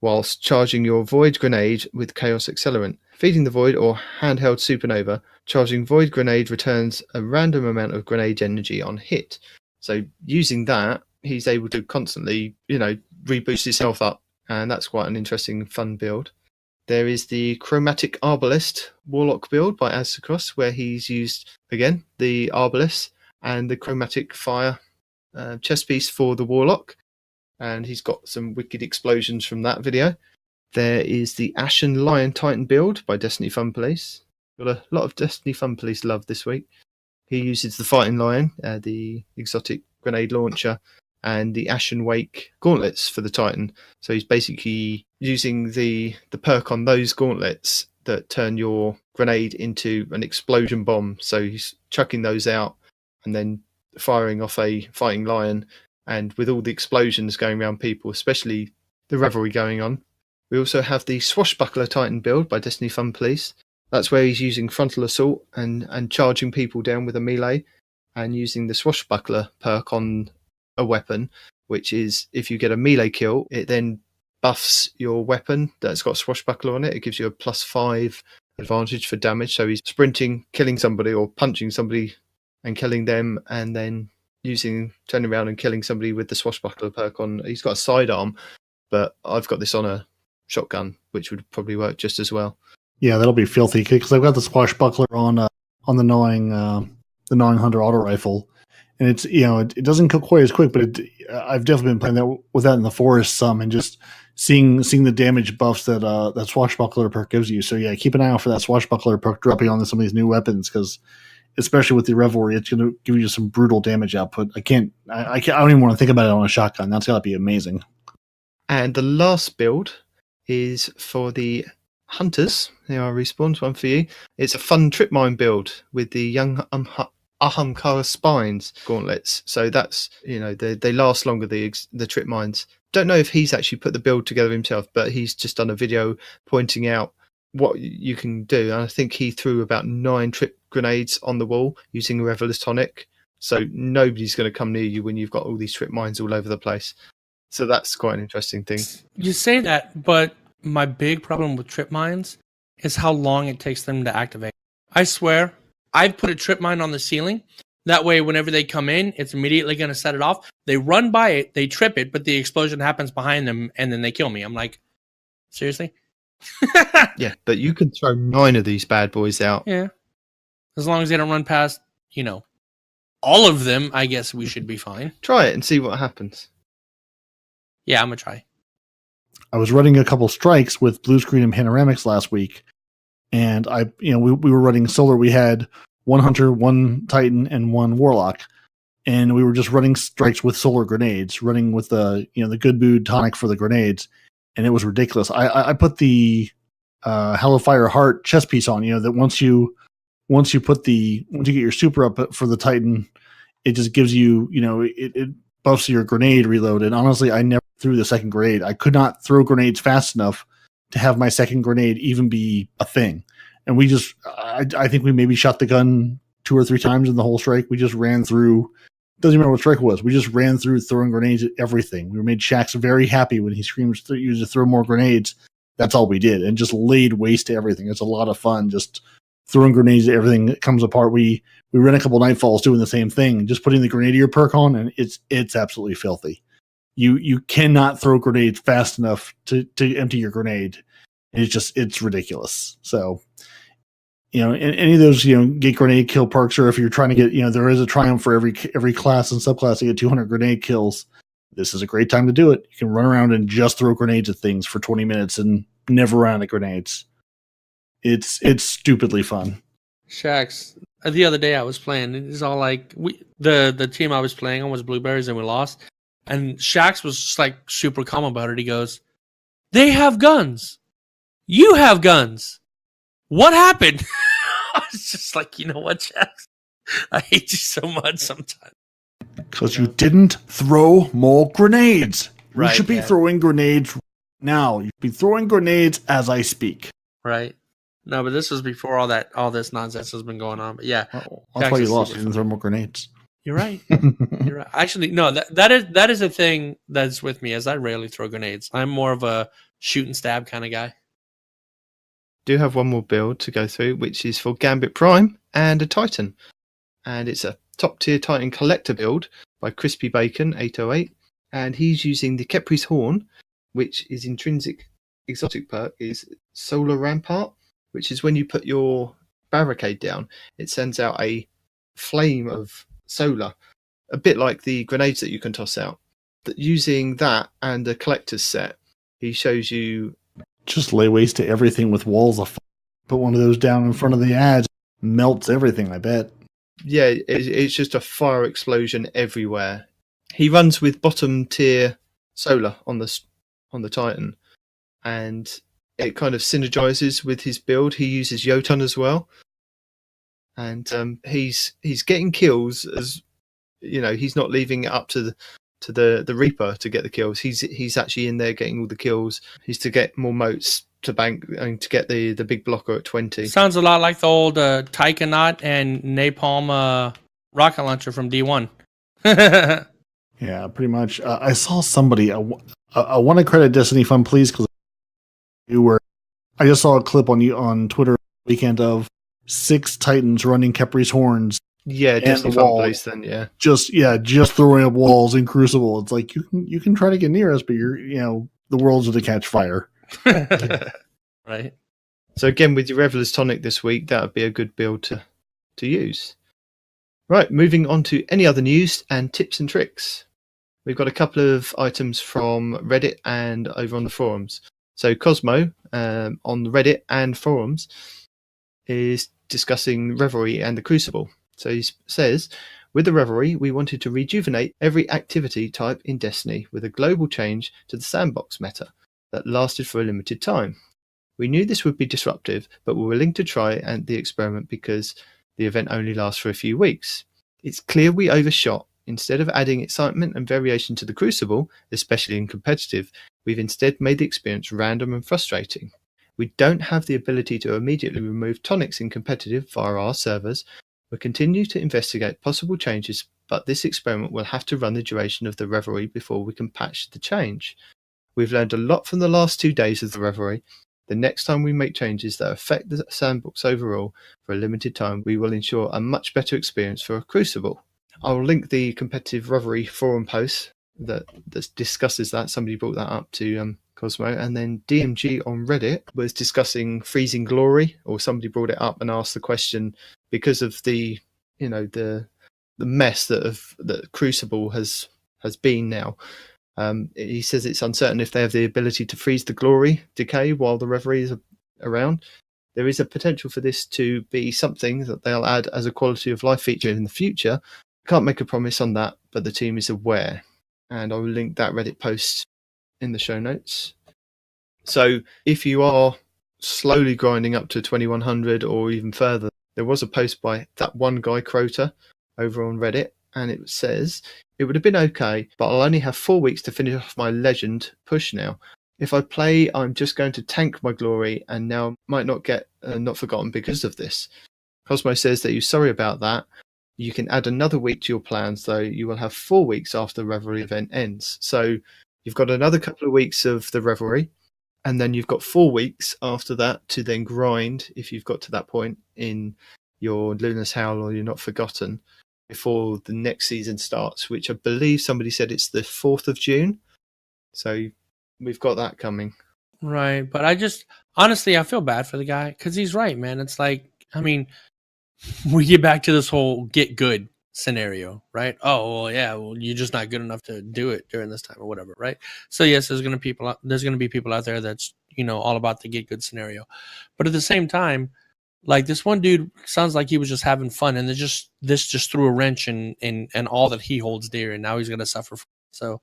whilst charging your Void Grenade with Chaos Accelerant. Feeding the Void or handheld Supernova, charging Void Grenade returns a random amount of grenade energy on hit. So using that, he's able to constantly, reboost his health up, and that's quite an interesting, fun build. There is the Chromatic Arbalest Warlock build by Aztecross, where he's used, again, the Arbalest and the Chromatic Fire chest piece for the Warlock, and he's got some wicked explosions from that video. There is the Ashen Lion Titan build by Destiny Fun Police. Got a lot of Destiny Fun Police love this week. He uses the Fighting Lion, the exotic grenade launcher, and the Ashen Wake gauntlets for the Titan. So he's basically using the perk on those gauntlets that turn your grenade into an explosion bomb. So he's chucking those out and then firing off a Fighting Lion, and with all the explosions going around people, especially the Revelry going on. We also have the Swashbuckler Titan build by Destiny Fun Police. That's where he's using Frontal Assault and charging people down with a melee, and using the Swashbuckler perk on a weapon, which is if you get a melee kill, it then buffs your weapon that's got Swashbuckler on it. It gives you a +5 advantage for damage. So he's sprinting, killing somebody, or punching somebody and killing them, and then turning around and killing somebody with the Swashbuckler perk on. He's got a sidearm, but I've got this on a shotgun, which would probably work just as well. Yeah, that'll be filthy because I've got the Swashbuckler on the gnawing hunter auto rifle, and it's it doesn't kill quite as quick, but I've definitely been playing that with that in the forest some, and just seeing the damage buffs that Swashbuckler perk gives you. So yeah, keep an eye out for that Swashbuckler perk dropping on some of these new weapons, because especially with the Revelry, it's going to give you some brutal damage output. I don't even want to think about it on a shotgun. That's got to be amazing. And the last build is for the Hunters. Here are Respawn's one for you. It's a fun trip mine build with the young Ahamkara Spines gauntlets. So that's, they last longer, the trip mines. Don't know if he's actually put the build together himself, but he's just done a video pointing out what you can do. And I think he threw about 9 trip grenades on the wall using a Revelers tonic. So nobody's going to come near you when you've got all these trip mines all over the place. So that's quite an interesting thing. You say that, but my big problem with trip mines is how long it takes them to activate. I swear, I've put a trip mine on the ceiling. That way, whenever they come in, it's immediately going to set it off. They run by it, they trip it, but the explosion happens behind them, and then they kill me. I'm like, seriously? Yeah, but you can throw 9 of these bad boys out. Yeah. As long as they don't run past, all of them, I guess we should be fine. Try it and see what happens. Yeah, I'm going to try. I was running a couple strikes with blue screen and panoramics last week, and we were running solar. We had 1 hunter, 1 titan, and 1 warlock, and we were just running strikes with solar grenades, running with the good mood tonic for the grenades, and it was ridiculous. I put the Hellfire Heart chest piece on. That once you get your super up for the titan, it just gives you it buffs your grenade reload. And honestly, I never threw the second grenade. I could not throw grenades fast enough to have my second grenade even be a thing. And I think we maybe shot the gun 2 or 3 times in the whole strike. We just ran through. Doesn't matter what strike it was. We just ran through throwing grenades at everything. We made Shax very happy when he screams you to throw more grenades. That's all we did, and just laid waste to everything. It's a lot of fun just throwing grenades at everything that comes apart. We ran a couple Nightfalls doing the same thing, just putting the Grenadier perk on, and it's absolutely filthy. You cannot throw grenades fast enough to empty your grenade. It's ridiculous. So, any of those, get grenade kill perks, or if you're trying to get, there is a triumph for every class and subclass to get 200 grenade kills. This is a great time to do it. You can run around and just throw grenades at things for 20 minutes and never run out of grenades. It's stupidly fun. Shax, the other day I was playing. It's all like the team I was playing on was Blueberries, and we lost. And Shax was just like super calm about it. He goes, "They have guns. You have guns. What happened?" I was just like, you know what, Shax? I hate you so much sometimes. Because you didn't throw more grenades. Right, you should be throwing grenades now. You should be throwing grenades as I speak. Right. No, but this was before all this nonsense has been going on. But yeah. That's why you lost. You didn't throw more grenades. You're right. You're right. Actually, no, that is a thing that's with me, as I rarely throw grenades. I'm more of a shoot and stab kind of guy. Do have one more build to go through, which is for Gambit Prime and a Titan. And it's a top tier Titan collector build by Crispy Bacon 808. And he's using the Kepri's Horn, which is intrinsic exotic perk is Solar Rampart, which is when you put your barricade down, it sends out a flame of solar, a bit like the grenades that you can toss out. Using that and a collector's set, he shows you Just lay waste to everything with walls of fire. Put one of those down in front of the ads, melts everything, I bet. Yeah, it's just a fire explosion everywhere. He runs with bottom tier solar on the Titan, and it kind of synergizes with his build. He uses Jotun as well, and he's getting kills. As you know, he's not leaving it up to the Reaper to get the kills. He's actually in there getting all the kills. He's to get more motes to bank and to get the big blocker at 20. Sounds a lot like the old Taikanaut and Napalm rocket launcher from D1. Yeah, pretty much. I saw somebody. I want to credit Destiny Fun, please, because I just saw a clip on Twitter weekend of 6 Titans running Kepri's Horns. Yeah, Destiny Fun, please. Then just throwing up walls in Crucible. It's like you can try to get near us, but the world's going to catch fire. Right. So again, with your Revelers Tonic this week, that would be a good build to use. Right, moving on to any other news and tips and tricks. We've got a couple of items from Reddit and over on the forums. So Cosmo on Reddit and forums is discussing Revelry and the Crucible. So he says, with the Revelry, we wanted to rejuvenate every activity type in Destiny with a global change to the sandbox meta that lasted for a limited time. We knew this would be disruptive, but were willing to try the experiment because the event only lasts for a few weeks. It's clear we overshot. Instead of adding excitement and variation to the Crucible, especially in competitive, we've instead made the experience random and frustrating. We don't have the ability to immediately remove tonics in competitive via our servers. We'll continue to investigate possible changes, but this experiment will have to run the duration of the Revelry before we can patch the change. We've learned a lot from the last 2 days of the Revelry. The next time we make changes that affect the sandbox overall for a limited time, we will ensure a much better experience for a Crucible. I'll link the competitive Revelry forum post that discusses that. Somebody brought that up to Cosmo, and then DMG on Reddit was discussing freezing glory, or somebody brought it up and asked the question because of the mess that Crucible has been now. He says it's uncertain if they have the ability to freeze the glory decay while the Revelry is around. There is a potential for this to be something that they'll add as a quality of life feature in the future. Can't make a promise on that, but the team is aware. And I will link that Reddit post in the show notes. So if you are slowly grinding up to 2100 or even further, there was a post by that one guy, Crota, over on Reddit, and it says, it would have been okay, but I'll only have 4 weeks to finish off my legend push now. If I play, I'm just going to tank my glory and now might not get not forgotten because of this. Cosmo says that he's sorry about that. You can add another week to your plans, though. You will have 4 weeks after the Revelry event ends. So you've got another couple of weeks of the Revelry, and then you've got 4 weeks after that to then grind, if you've got to that point in your Luna's Howl or You're Not Forgotten, before the next season starts, which I believe somebody said it's the 4th of June. So we've got that coming. Right. But honestly, I feel bad for the guy because he's right, man. It's like, I mean, we get back to this whole get good scenario, right? Oh, well, yeah, well, you're just not good enough to do it during this time or whatever, right? So yes, there's going to be people out there that's, all about the get good scenario. But at the same time, like this one dude sounds like he was just having fun, and this just threw a wrench in all that he holds dear, and now he's going to suffer. So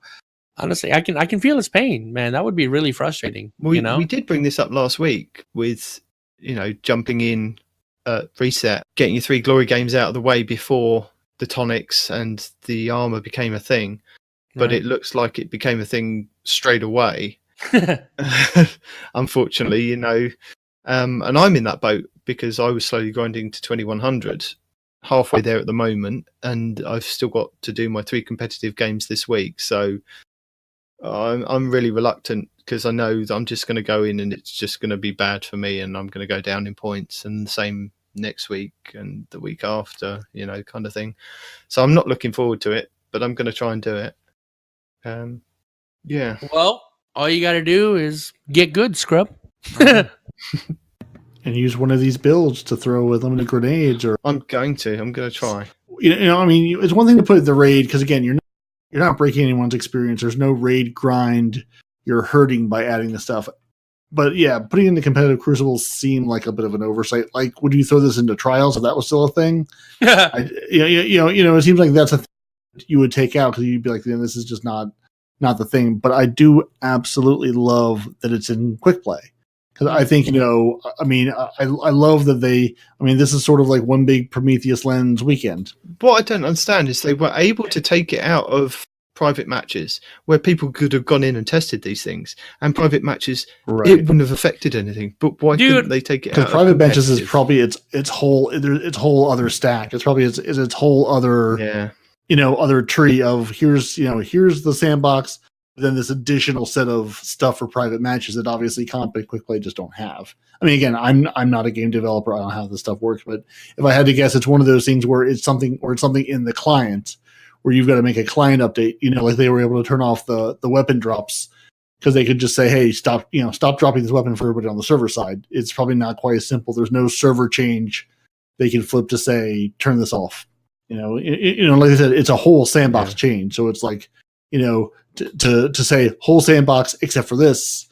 honestly, I can feel his pain, man. That would be really frustrating. We did bring this up last week with, jumping in reset, getting your 3 glory games out of the way before the tonics and the armor became a thing. But Right. It looks like it became a thing straight away. Unfortunately, and I'm in that boat because I was slowly grinding to 2100 halfway there at the moment, and I've still got to do my 3 competitive games this week. So I'm really reluctant because I know that I'm just going to go in and it's just going to be bad for me, and I'm going to go down in points, and the same next week and the week after, kind of thing. So I'm not looking forward to it, but I'm going to try and do it. Yeah. Well, all you got to do is get good, scrub. And use one of these builds to throw with limited grenades, or I'm going to try. I mean, it's one thing to put in the raid because again, you're not breaking anyone's experience. There's no raid grind. You're hurting by adding the stuff. But yeah, putting in the competitive crucibles seemed like a bit of an oversight. Like, would you throw this into trials if that was still a thing? It seems like that's a thing you would take out because you'd be like, this is just not the thing. But I do absolutely love that it's in quick play. Because I think, I love that this is sort of like one big Prometheus Lens weekend. What I don't understand is they were able to take it out of private matches where people could have gone in and tested these things, and private matches, right. It wouldn't have affected anything. But why couldn't they take it out? Because private matches is probably its whole other stack. It's probably its whole other, other tree of here's the sandbox. Then this additional set of stuff for private matches that obviously comp and quick play just don't have. I mean, again, I'm not a game developer. I don't know how this stuff works, but if I had to guess, it's one of those things where it's something in the client where you've got to make a client update. Like they were able to turn off the weapon drops because they could just say, "Hey, stop dropping this weapon for everybody on the server side." It's probably not quite as simple. There's no server change they can flip to say turn this off. Like I said, it's a whole sandbox change. So it's like, to say whole sandbox except for this,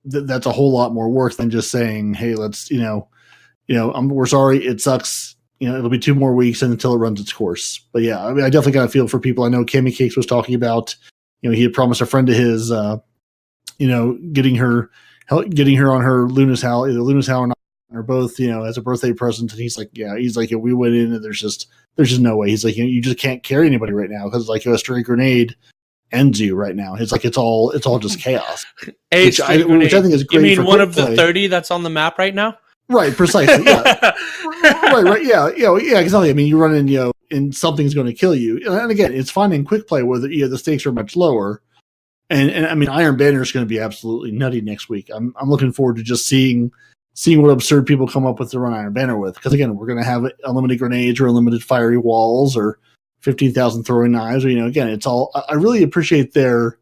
that's a whole lot more work than just saying, hey, let's, we're sorry, it sucks. It'll be 2 more weeks until it runs its course. But yeah, I mean, I definitely got a feel for people. I know Cammy Cakes was talking about, he had promised a friend of his, getting her on her Luna's Howl, either Luna's Howl or not, or both, as a birthday present. And he's like, we went in and there's just no way. He's like, you just can't carry anybody right now because like a stray grenade ends you right now. It's like it's all just chaos. Which I think is great. You mean one of the 30 that's on the map right now? Right, precisely. Yeah, right. Yeah, exactly. I mean, you run in, and something's going to kill you. And again, it's fine in quick play where the stakes are much lower. And I mean, Iron Banner is going to be absolutely nutty next week. I'm looking forward to just seeing what absurd people come up with to run Iron Banner with. Because again, we're going to have unlimited grenades or unlimited fiery walls or 15,000 throwing knives. Or, again, it's all. I really appreciate the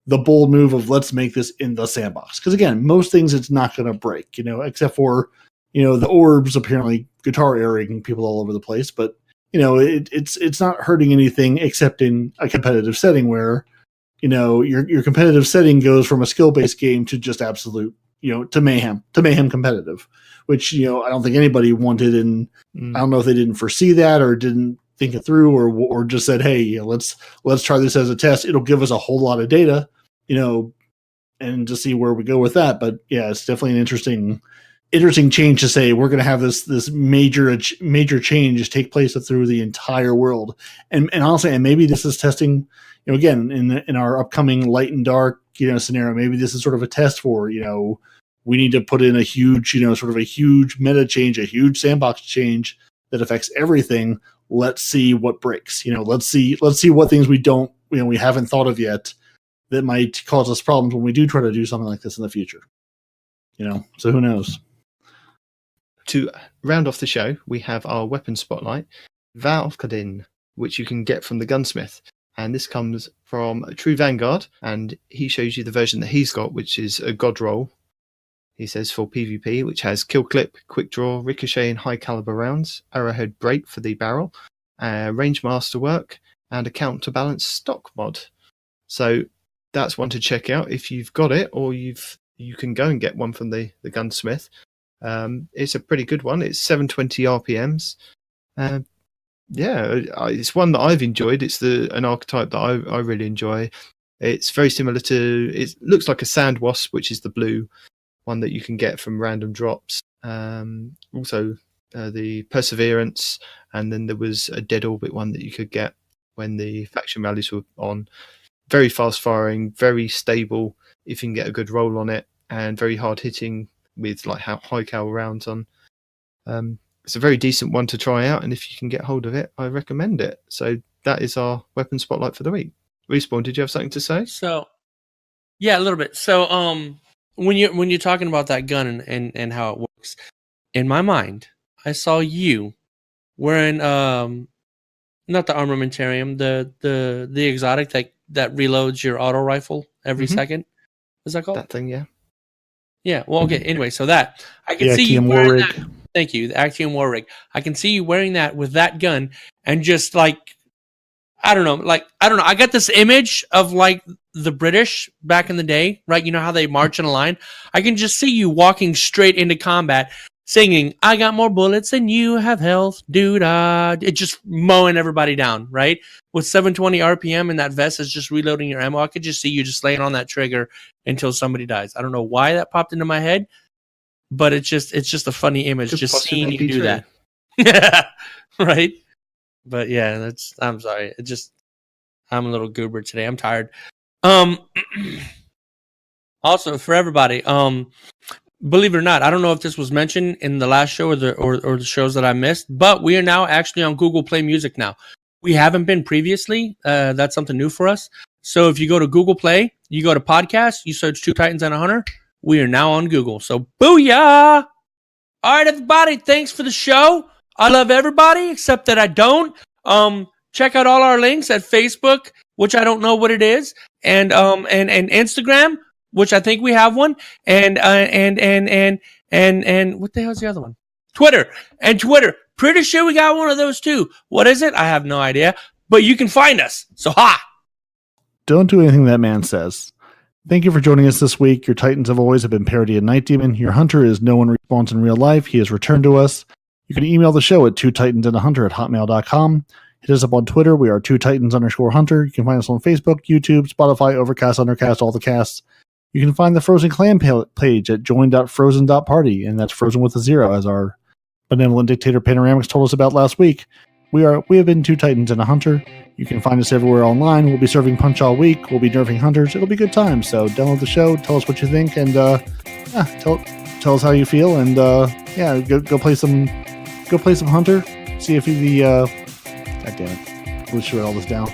bold move of let's make this in the sandbox. Because again, most things it's not going to break. Except for the orbs apparently guitar airing people all over the place. But it's not hurting anything except in a competitive setting where your competitive setting goes from a skill based game to just absolute. To mayhem competitive, which, I don't think anybody wanted. And I don't know if they didn't foresee that or didn't think it through or just said, hey, let's try this as a test. It'll give us a whole lot of data, and to see where we go with that. But yeah, it's definitely an interesting change to say we're going to have this major change take place through the entire world. And honestly, and maybe this is testing, again, in our upcoming light and dark, scenario, maybe this is sort of a test for, we need to put in a huge, sort of a huge meta change, a huge sandbox change that affects everything. Let's see what breaks, let's see what things we haven't thought of yet that might cause us problems when we do try to do something like this in the future, so who knows? To round off the show, we have our weapon spotlight, Valkyrin, which you can get from the gunsmith. And this comes from True Vanguard, and he shows you the version that he's got, which is a God roll. He says for PvP, which has kill clip, quick draw, ricochet and high caliber rounds, arrowhead break for the barrel, range masterwork, and a counterbalance stock mod. So that's one to check out if you've got it, or you can go and get one from the gunsmith. It's a pretty good one. It's 720 RPMs. It's one that I've enjoyed. It's an archetype that I really enjoy. It's very similar to, it looks like a sand wasp, which is the blue one that you can get from random drops. Also the Perseverance, and then there was a Dead Orbit one that you could get when the faction rallies were on. Very fast firing, very stable if you can get a good roll on it, and very hard hitting with like high cal rounds on. it's a very decent one to try out, and if you can get hold of it, I recommend it. So that is our weapon spotlight for the week. Respawn, did you have something to say? So, yeah, a little bit. So, when you're talking about that gun and how it works, in my mind, I saw you wearing not the armamentarium, the exotic that reloads your auto rifle every second. Is that called? That thing, yeah. Yeah. Well, okay. Anyway, so that I can see you wearing that. Thank you, the Axiom War Rig. I can see you wearing that with that gun, and just like I don't know. I got this image of like the British back in the day, right? You know how they march in a line? I can just see you walking straight into combat, singing, "I got more bullets than you have health, dude." It just mowing everybody down, right? With 720 RPM and that vest is just reloading your ammo. I could just see you just laying on that trigger until somebody dies. I don't know why that popped into my head, but it's just a funny image. Just seeing you do that. Yeah, right. But yeah, I'm sorry. I'm a little goober today. I'm tired. Also for everybody, believe it or not, I don't know if this was mentioned in the last show or the shows that I missed, but we are now actually on Google Play Music now. We haven't been previously. That's something new for us. So if you go to Google Play, you go to podcast, you search Two Titans and a Hunter. We are now on Google. So booyah! All right, everybody. Thanks for the show. I love everybody except that I don't. Check out all our links at Facebook, which I don't know what it is, and Instagram, which I think we have one, and what the hell's the other one? Twitter. Pretty sure we got one of those too. What is it? I have no idea, but you can find us. So Don't do anything that man says. Thank you for joining us this week. Your Titans of always have been Parody and Night Demon. Your Hunter is no one respawns in real life. He has returned to us. You can email the show at twotitansandahunter@hotmail.com. Hit us up on Twitter. We are twotitans_hunter. You can find us on Facebook, YouTube, Spotify, Overcast, Undercast, all the casts. You can find the Frozen Clan page at join.frozen.party, and that's Frozen with a 0, as our benevolent dictator Panoramics told us about last week. We have been Two Titans and a Hunter. You can find us everywhere online. We'll be serving Punch all week. We'll be nerfing hunters. It'll be a good time. So download the show. Tell us what you think, and tell us how you feel. And go play some Hunter. See if you God damn it. Let's write all this down.